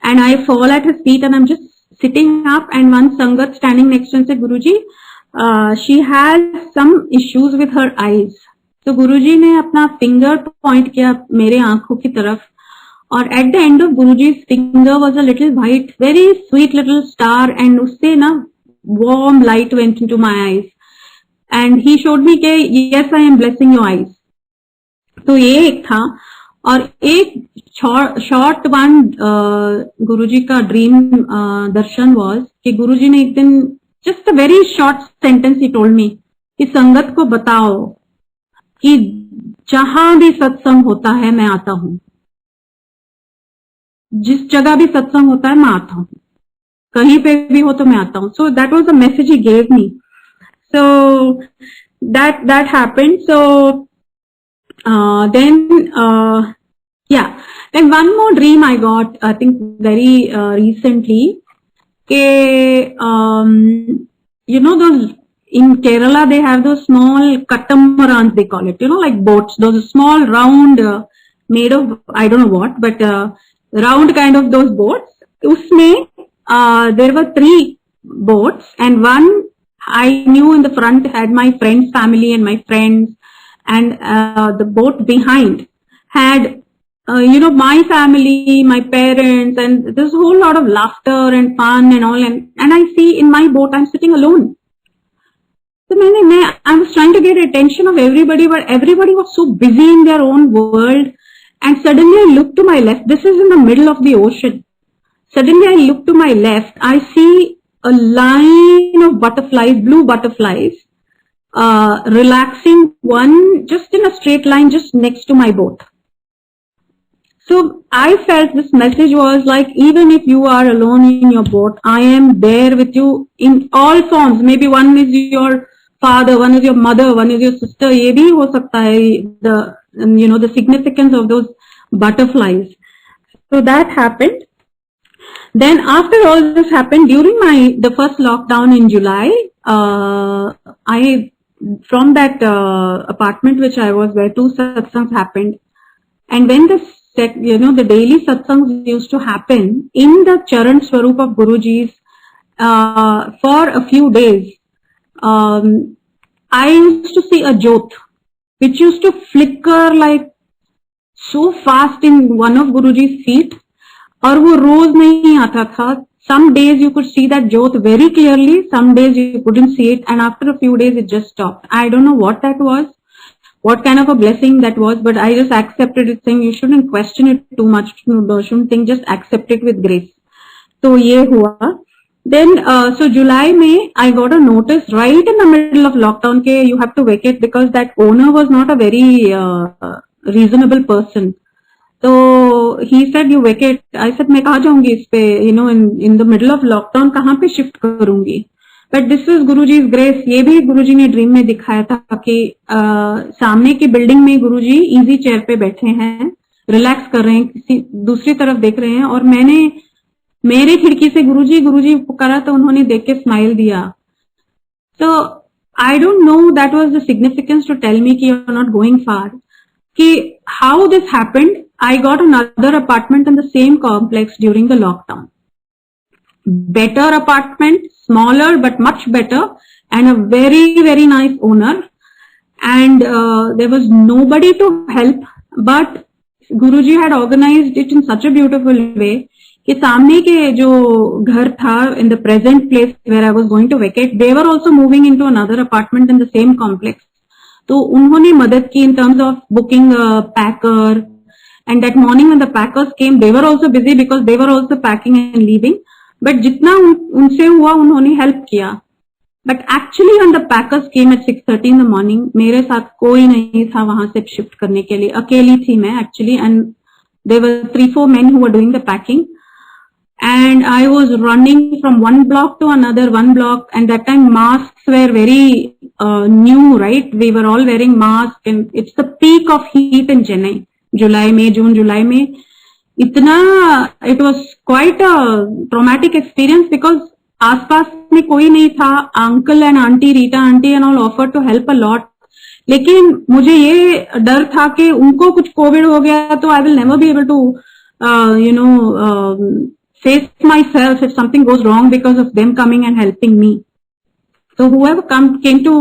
and I fall at his feet and I'm just sitting up, and one sangat standing next to him said, Guruji, she has some issues with her eyes. तो गुरुजी ने अपना finger point किया मेरे आंखों की तरफ, और eight the end of Guruji's finger was a little white, very sweet little star, and उससे ना warm light went into my eyes, and he showed me कि yes I am blessing your eyes. तो ये एक था. और एक शॉर्ट वन गुरुजी का ड्रीम दर्शन वाज कि गुरुजी ने एक दिन just a very short sentence he told me कि संगत को बताओ कि जहां भी सत्संग होता है मैं आता हूं, जिस जगह भी सत्संग होता है मैं आता हूं, कहीं पे भी हो तो मैं आता हूं. So that was the message he gave me. So that happened. So then one more dream I got, I think very recently, you know those in Kerala they have those small catamarans, they call it, you know, like boats, those small round made of I don't know what, but round kind of those boats. Usme there were 3 boats, and one I knew in the front had my friend's family and my friends, and the boat behind had my family, my parents, and there's a whole lot of laughter and fun and all. And I see in my boat, I'm sitting alone. So I was trying to get attention of everybody, but everybody was so busy in their own world. And suddenly I look to my left. This is in the middle of the ocean. Suddenly I look to my left. I see a line of butterflies, blue butterflies, relaxing, one just in a straight line just next to my boat. So I felt this message was like, even if you are alone in your boat, I am there with you in all forms. Maybe one is your father, one is your mother, one is your sister. ये भी हो सकता है, the significance of those butterflies. So that happened. Then after all this happened, during the first lockdown in July, from that apartment which I was, where 2 satsangs happened, and when the daily satsangs used to happen in the Charan Swarup of Guruji's for a few days, I used to see a jyot which used to flicker like so fast in one of Guruji's feet, और वो रोज नहीं आता था. Some days you could see that jyot very clearly, some days you couldn't see it, and after a few days it just stopped. I don't know what that was, what kind of a blessing that was, but I just accepted it, saying you shouldn't question it too much, you shouldn't think, just accept it with grace. So ये हुआ. Then so July में I got a notice right in the middle of lockdown के you have to vacate, because that owner was not a very reasonable person. So he said you vacate. I said मैं कहाँ जाऊंगी इस पे, in the middle of lockdown कहाँ पे shift करूंगी. But this was Guruji's grace. ये भी गुरुजी ने ड्रीम में दिखाया था कि सामने की बिल्डिंग में गुरुजी इजी चेयर पे बैठे हैं, रिलैक्स कर रहे हैं, किसी दूसरी तरफ देख रहे हैं, और मैंने मेरे खिड़की से गुरुजी पुकारा तो उन्होंने देख के स्माइल दिया. So I don't know that was the significance to tell me कि you're not going far. कि how this happened, I got another apartment in the same complex during the lockdown. Better apartment, smaller but much better, and a very, very nice owner. And there was nobody to help, but Guruji had organized it in such a beautiful way कि सामने के जो घर था, in the present place where I was going to vacate, they were also moving into another apartment in the same complex. तो उन्होंने मदद की in terms of booking a packer. And that morning when the packers came, they were also busy because they were also packing and leaving. But जितना उनसे हुआ उन्होंने help किया. But actually when the packers came at 6:30 in the morning, मेरे साथ कोई नहीं था वहां से शिफ्ट करने के लिए, अकेली थी मैं actually, and there were 3-4 men who were doing the packing. And I was running from one block to another, and that time masks were very new, right? We were all wearing masks, and it's the peak of heat in Chennai. June, July में इतना, it was quite a traumatic experience because आसपास में कोई नहीं था. Uncle and aunty, Rita aunty and all offer to help a lot, लेकिन मुझे ये डर था कि उनको कुछ कोविड हो गया तो I will never be able to face myself if something goes wrong because of them coming and helping me. So whoever came to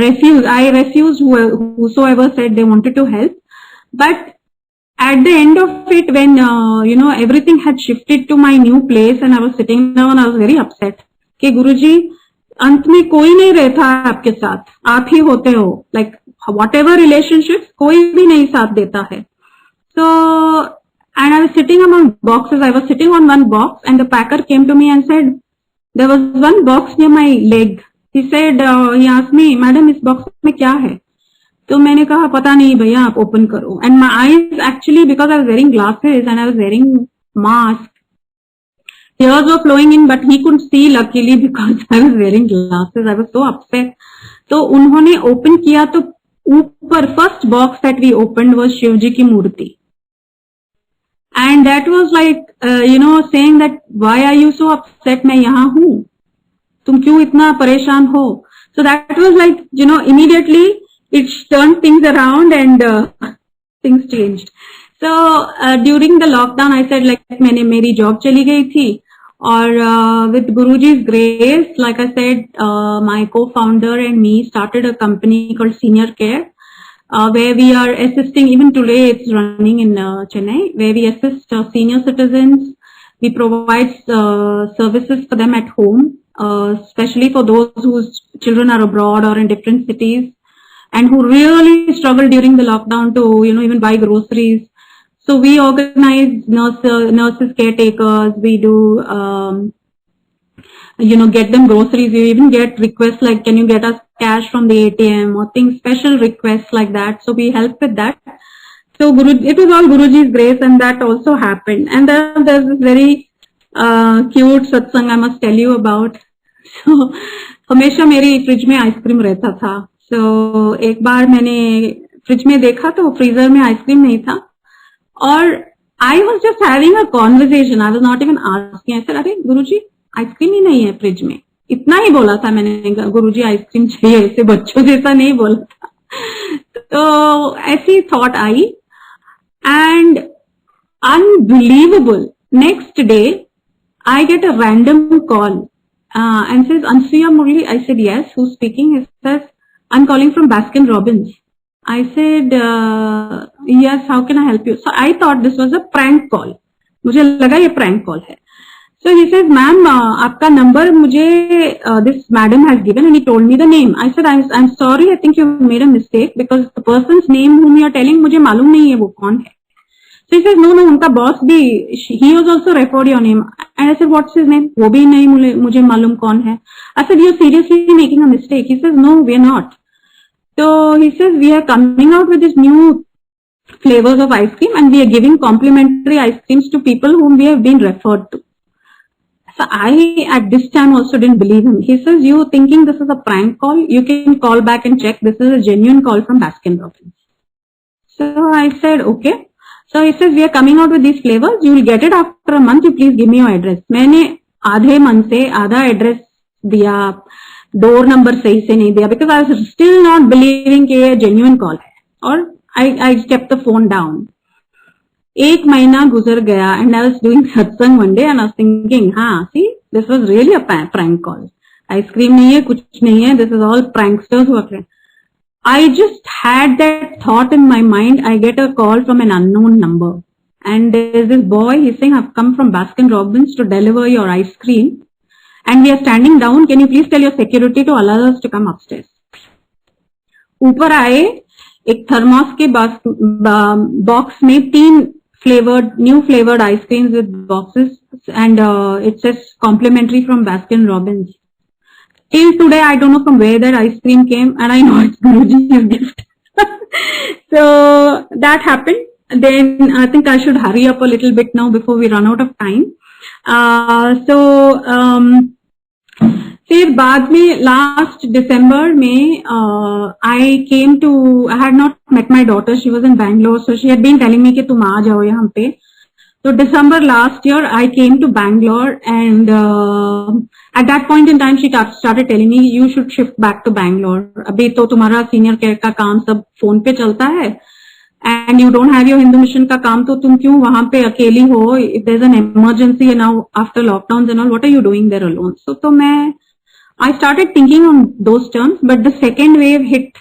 refuse, I refused whosoever said they wanted to help. But at the end of it, when everything had shifted to my new place and I was sitting down and I was very upset कि गुरुजी अंत में कोई नहीं रहता है आपके साथ, आप ही होते हो, like whatever relationships कोई भी नहीं साथ देता है. So and I was sitting among boxes. I was sitting on one box and the packer came to me and said, there was one box near my leg. He said, he asked me, madam, इस box में क्या है? तो मैंने कहा पता नहीं भैया, आप open करो. And my eyes actually, because I was wearing glasses and I was wearing mask, tears were flowing in, but he couldn't see luckily because I was wearing glasses. I was so upset. तो उन्होंने open किया तो ऊपर first box that we opened was Shivji की मूर्ति. And that was like, saying that why are you so upset? मैं यहाँ हूँ, तुम क्यों इतना परेशान हो? So that was like, immediately it turned things around and things changed. So during the lockdown, I said like मैंने मेरी job चली गई थी, और with Guruji's grace, like I said, my co-founder and me started a company called Senior Care. where we are assisting, even today it's running in Chennai, where we assist senior citizens. We provide services for them at home, especially for those whose children are abroad or in different cities and who really struggle during the lockdown to, even buy groceries. So we organize nurses, caretakers. We do, get them groceries. We even get requests like, can you get us cash from the ATM or things, special requests like that. So we help with that. So it was all Guruji's grace, and that also happened. And then there's this very cute satsang I must tell you about. So हमेशा मेरी fridge में ice cream रहता था. So एक बार मैंने fridge में देखा तो फ्रीजर में आइसक्रीम नहीं था, और I was just having a conversation. I was not even asking. I said, अरे गुरुजी आइसक्रीम ही नहीं है फ्रिज में. इतना ही बोला था मैंने, गुरुजी आइसक्रीम चाहिए, ऐसे बच्चों जैसा नहीं बोला था. तो ऐसी thought I, and unbelievable, next day I get a random call and says, Ansuya Murli. I said, yes, who's speaking? He says, I'm calling from Baskin Robbins. I said, yes, how can I help you? So I thought this was a prank call. मुझे लगा ये prank call है. So he says, ma'am, आपका number मुझे this madam has given, and he told me the name. I said, I'm sorry, I think you made a mistake, because the person's name whom you are telling, मुझे मालूम नहीं है वो कौन है. So he says, no, उनका boss भी, he was also referred your name. And I said, what's his name? वो भी नहीं मुझे मालूम कौन है. I said, you're seriously making a mistake. He says, no, we're not. So he says, we are coming out with this new flavors of ice cream, and we are giving complimentary ice creams to people whom we have been referred to. So I, at this time, also didn't believe him. He says, you thinking this is a prank call? You can call back and check. This is a genuine call from Baskin Robbins. So I said, okay. So he says, we are coming out with these flavors. You will get it after a month. You please give me your address. मैंने आधे मन से आधा address दिया, door number सही से नहीं दिया, because I was still not believing कि ये genuine call है, और I kept the phone down. एक महीना गुजर गया, and I was doing satsang one day, and I was thinking, हाँ, see, this was really a prank call. Ice cream नहीं है, कुछ नहीं है. This is all pranksters who are. I just had that thought in my mind. I get a call from an unknown number, and there's this boy. He's saying, I've come from Baskin Robbins to deliver your ice cream, and we are standing down. Can you please tell your security to allow us to come upstairs? ऊपर आए, एक thermos के box में 3 new flavored ice creams with boxes, and it says complimentary from Baskin Robbins. Till today, I don't know from where that ice cream came, and I know it's Guruji's gift. So that happened. Then I think I should hurry up a little bit now before we run out of time. फिर बाद में last December में I had not met my daughter. She was in Bangalore, so she had been telling me कि तुम आ जाओ यहाँ पे. So December last year, I came to Bangalore, and at that point in time, she started telling me, you should shift back to Bangalore. अभी तो तुम्हारा senior care का काम सब phone पे चलता है, and you don't have your Hindu mission का काम, तो तुम क्यों वहाँ पे अकेली हो? If there's an emergency now after lockdowns and all, what are you doing there alone? So I started thinking on those terms, but the second wave hit,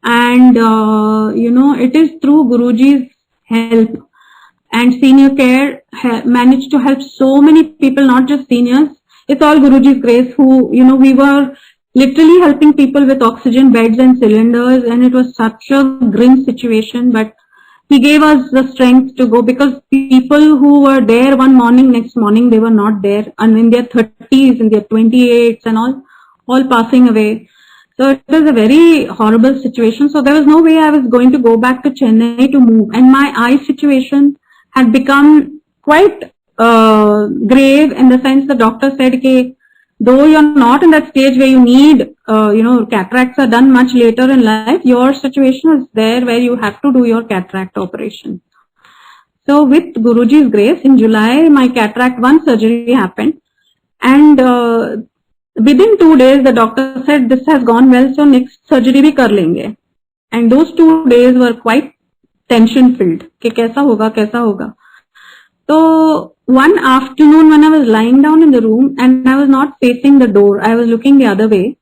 and it is through Guruji's help. And senior care managed to help so many people, not just seniors. It's all Guruji's grace who, we were literally helping people with oxygen beds and cylinders, and it was such a grim situation, but he gave us the strength to go, because people who were there one morning, next morning, they were not there, and in their 30s, in their 28s and all passing away. So it was a very horrible situation. So there was no way I was going to go back to Chennai to move, and my eye situation had become quite grave, in the sense the doctor said, okay, though you're not in that stage where you need, cataracts are done much later in life, your situation is there where you have to do your cataract operation. So with Guruji's grace, in July, my cataract 1 surgery happened, and within 2 days, the doctor said, this has gone well, so next surgery bhi kar lenge. And those 2 days were quite tension filled कि कैसा होगा. So one afternoon when I was lying down in the room and I was not facing the door, I was looking the other way,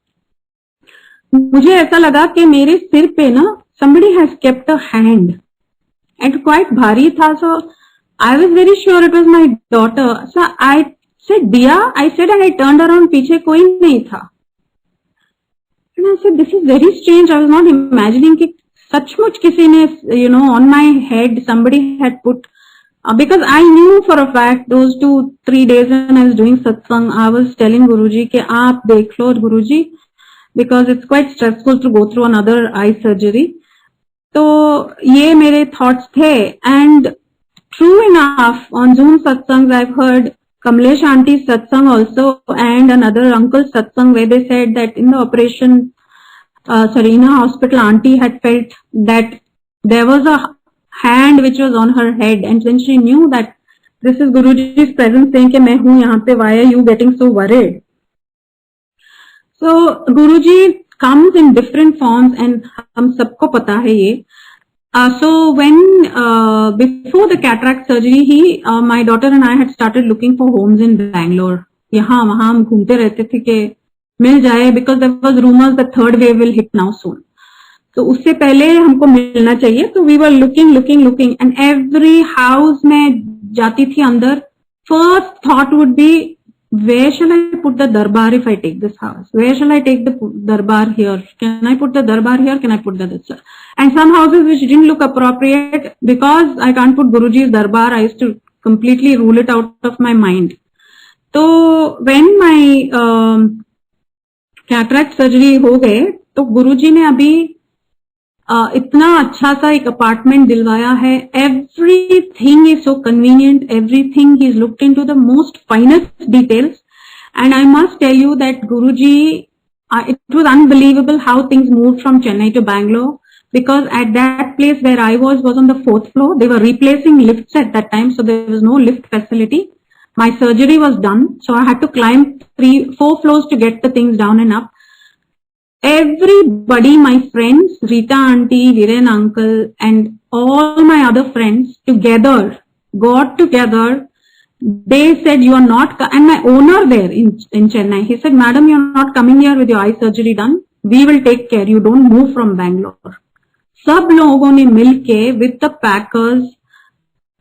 मुझे ऐसा लगा कि मेरे सिर पे ना somebody has kept a hand and quite bhari tha. So I was very sure it was my daughter. So I said, Diya, I said, and I turned around, पीछे कोई नहीं था. And I said, this is very strange. I was not imagining कि सचमुच किसी ने, on my head somebody had put, because I knew for a fact those 2-3 days when I was doing satsang, I was telling Guruji कि आप देख लो Guruji, because it's quite stressful to go through another eye surgery. तो ये मेरे thoughts थे. And true enough, on Zoom satsangs I've heard Kamlesh Auntie's satsang also, and another uncle's satsang, where they said that in the operation, in a hospital, auntie had felt that there was a hand which was on her head, and when she knew that this is Guruji's presence saying कि मैं हूँ यहाँ पे, why are you getting so worried? So Guruji comes in different forms, and हम सबको पता है ये. So when before the cataract surgery, my daughter and I had started looking for homes in Bangalore. यहाँ वहाँ हम घूमते रहते थे कि मिल जाए, because there was rumors that third wave will hit now soon. तो उससे पहले हमको मिलना चाहिए. तो we were looking, and every house में जाती थी अंदर. First thought would be, where shall I put the darbar if I take this house? Where shall I take the darbar here? Can I put the darbar here? Can I put the this? And some houses which didn't look appropriate, because I can't put Guruji's darbar, I used to completely rule it out of my mind. So when my cataract surgery हो गए, तो गुरुजी ने अभी इतना अच्छा सा एक apartment दिलवाया है. Everything is so convenient, everything ही is looked into the most finest details. And I must tell you that Guruji, it was unbelievable how things moved from Chennai to Bangalore, because at that place where I was on the 4th floor. They were replacing lifts at that time, so there was no lift facility. My surgery was done, so I had to climb 3-4 floors to get the things down and up. Everybody, my friends, Rita auntie, Viren uncle, and all my other friends got together. They said, you are not, and my owner there in Chennai, he said, madam, you are not coming here with your eye surgery done. We will take care. You don't move from Bangalore. सब लोगों ने मिलके with the packers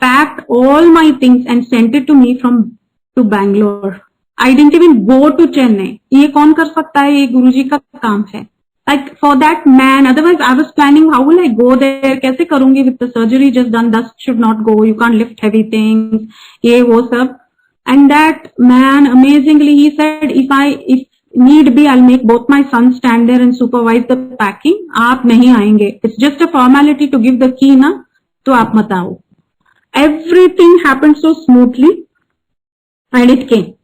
packed all my things and sent it to me to Bangalore. I didn't even go to Chennai. ये कौन कर सकता है? ये गुरुजी का काम है. Like for that man, otherwise I was planning, how will I go there? कैसे करूंगी with the surgery just done? Dust should not go. You can't lift heavy things. ये वो सब. And that man, amazingly, he said, if need be, I'll make both my sons stand there and supervise the packing. आप नहीं आएंगे. It's just a formality to give the key ना, तो आप मत आओ. Everything happened so smoothly, and it came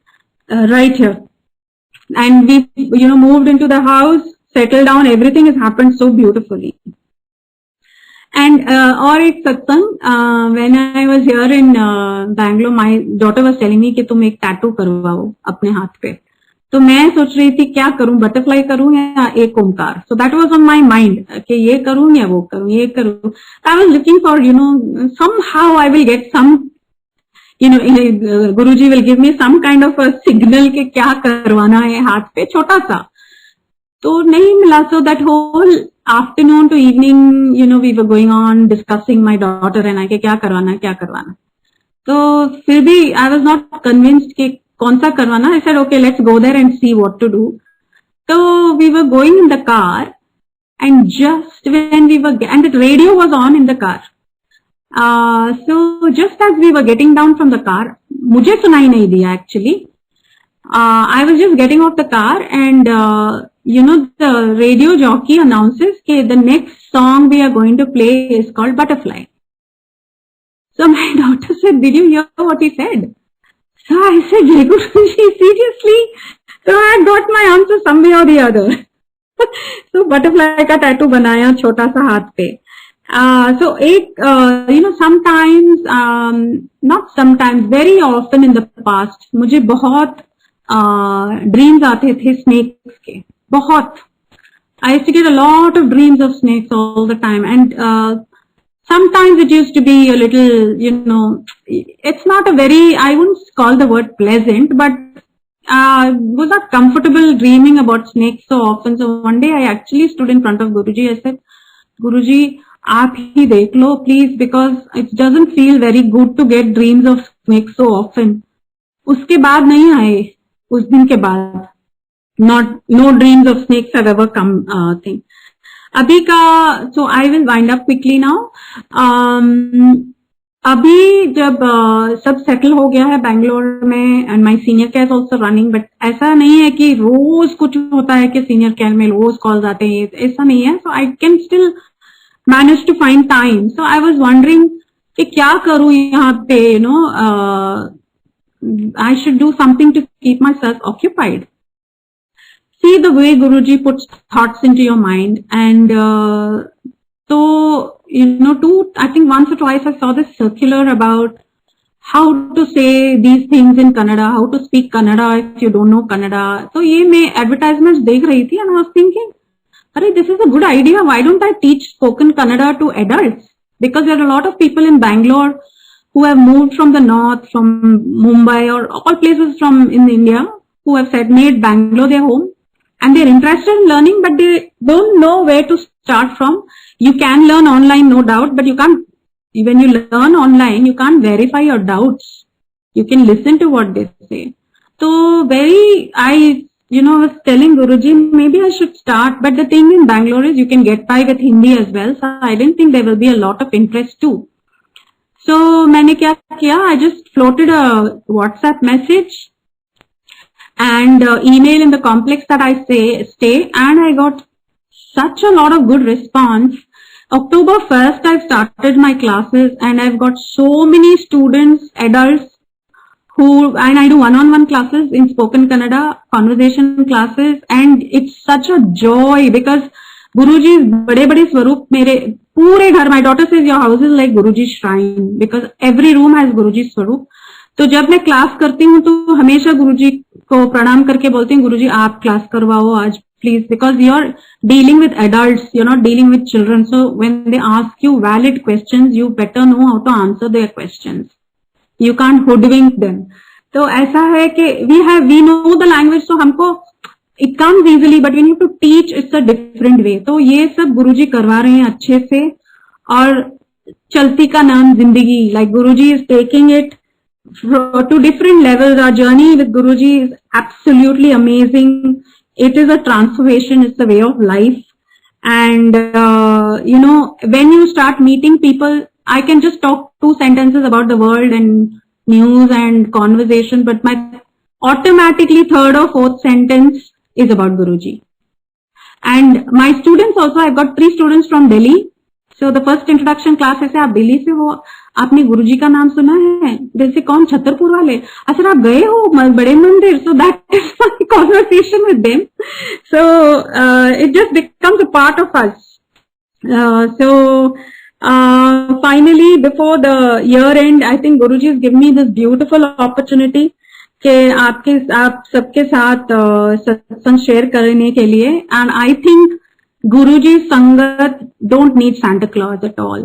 right here. And we, moved into the house, settled down. Everything has happened so beautifully. And और एक सत्संग, when I was here in Bangalore, my daughter was telling me कि तुम एक tattoo करवाओ अपने हाथ पे. तो मैं सोच रही थी क्या करूं, बटरफ्लाई करूं या एक Omkar. So that was on my mind कि ये करूं या वो करूं, ये करूं. I was looking for, somehow I will get some, Guruji will give me some kind of a signal कि क्या करवाना है हाथ पे, छोटा सा. तो नहीं मिला. So that whole afternoon to evening, we were going on discussing, my daughter and I, कि क्या करवाना. तो फिर भी I was not convinced कि कौन सा करवाना. I said, okay, let's go there and see what to do. So we were going in the car, and just when and the radio was on in the car. So just as we were getting down from the car, मुझे सुनाई नहीं दिया actually. I was just getting off the car, and the radio jockey announces that the next song we are going to play is called Butterfly. So my daughter said, did you hear what he said? So I said, Jai Guruji, seriously? So I got my answer some way or the other. So butterfly का tattoo बनाया छोटा सा हाथ पे. So sometimes, not sometimes, very often in the past, मुझे बहुत dreams आते थे snakes के, बहुत. I used to get a lot of dreams of snakes all the time, and sometimes it used to be a little, it's not a very, I wouldn't call the word pleasant, but was not comfortable dreaming about snakes so often. So one day I actually stood in front of Guruji. I said, गुरुजी आप ही देख लो please, because it doesn't feel very good to get dreams of snake so often. उसके बाद नहीं आए, उस दिन के बाद not no dreams of snakes have ever come thing. अभी का, so I will wind up quickly now. अभी जब सब सेटल हो गया है बैंगलोर में and my senior care also running, but ऐसा नहीं है कि रोज कुछ होता है कि सीनियर केयर में रोज कॉल्स आते हैं, ऐसा नहीं है। So I can still manage to find time. So I was wondering कि क्या करूं यहाँ पे, you know, I should do something to keep myself occupied. See the way Guruji puts thoughts into your mind, and so you know, I think once or twice I saw this circular about how to say these things in Kannada, how to speak Kannada if you don't know Kannada. So ये मैं advertisements देख रही थी and I was thinking, अरे this is a good idea. Why don't I teach spoken Kannada to adults? Because there are a lot of people in Bangalore who have moved from the north, from Mumbai or all places from in India, who have said made Bangalore their home, and they're interested in learning, but they don't know where to start from. You can learn online, no doubt, but you can't. When you learn online, you can't verify your doubts. You can listen to what they say. So I was telling Guruji maybe I should start, but the thing in Bangalore is you can get by with Hindi as well. So I didn't think there will be a lot of interest too. So मैंने क्या किया, I just floated a WhatsApp message and email in the complex that I stay, and I got such a lot of good response. October 1st I started my classes and I've got so many students, adults, and I do one-on-one classes in spoken Kannada, conversation classes, and it's such a joy because Guruji's बड़े-बड़े स्वरूप मेरे पूरे घर, my daughter says your house is like Guruji's shrine because every room has Guruji's स्वरूप। तो जब मैं class करती हूँ तो हमेशा गुरुजी को प्रणाम करके बोलती हूँ, गुरुजी आप क्लास करवाओ आज please, because you are dealing with adults, you are not dealing with children. So when they ask you valid questions, you better know how to answer their questions, you can't hoodwink them. तो ऐसा है कि we know the language, तो हमको it comes easily, but we need to teach it's a different way. तो ये सब गुरुजी करवा रहे हैं अच्छे से, और चलती का नाम जिंदगी, like Guruji is taking it to different levels. Our journey with Guruji is absolutely amazing. It is a transformation. It's a way of life. And, when you start meeting people, I can just talk 2 sentences about the world and news and conversation, but my automatically 3rd or 4th sentence is about Guruji. And my students also, I've got 3 students from Delhi. So the first introduction class ऐसे, आप दिल्ली से हो, आपने गुरुजी का नाम सुना है? जैसे कौन? छतरपुर वाले? अच्छा आप गए हो बड़े मंदिर? So that is my conversation with them. So it just becomes a part of us. Finally, before the year end, I think Guruji has given me this beautiful opportunity कि आप सबके साथ सत्संग शेयर करने के लिए। एंड आई थिंक गुरुजी संगत don't need Santa Claus at all,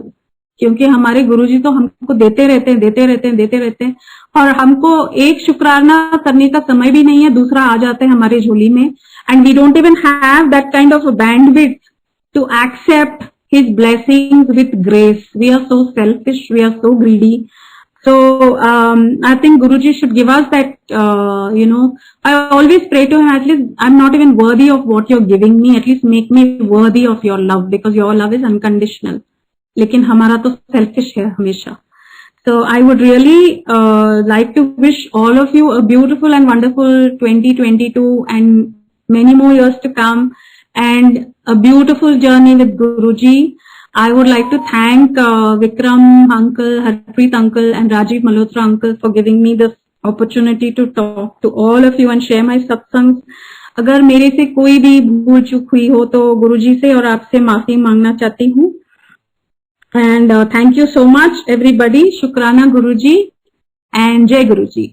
क्योंकि हमारे गुरुजी तो हमको देते रहते हैं, और हमको एक शुक्राना करने का समय भी नहीं है, दूसरा आ जाता है हमारे झोली में, and we don't even have that kind of bandwidth to accept his blessings with grace. We are so selfish, we are so greedy. So I think Guruji should give us that, I always pray to him, at least I'm not even worthy of what you're giving me, at least make me worthy of your love, because your love is unconditional. लेकिन हमारा तो selfish है हमेशा। So I would really like to wish all of you a beautiful and wonderful 2022 and many more years to come, and a beautiful journey with Guruji. I would like to thank Vikram uncle, Harpreet uncle, and Rajiv Malhotra uncle for giving me this opportunity to talk to all of you and share my satsangs. अगर मेरे से कोई भी भूल चूक हुई हो तो गुरुजी से और आपसे माफी मांगना चाहती हूँ। And thank you so much everybody. शुक्राना गुरुजी and जय गुरुजी।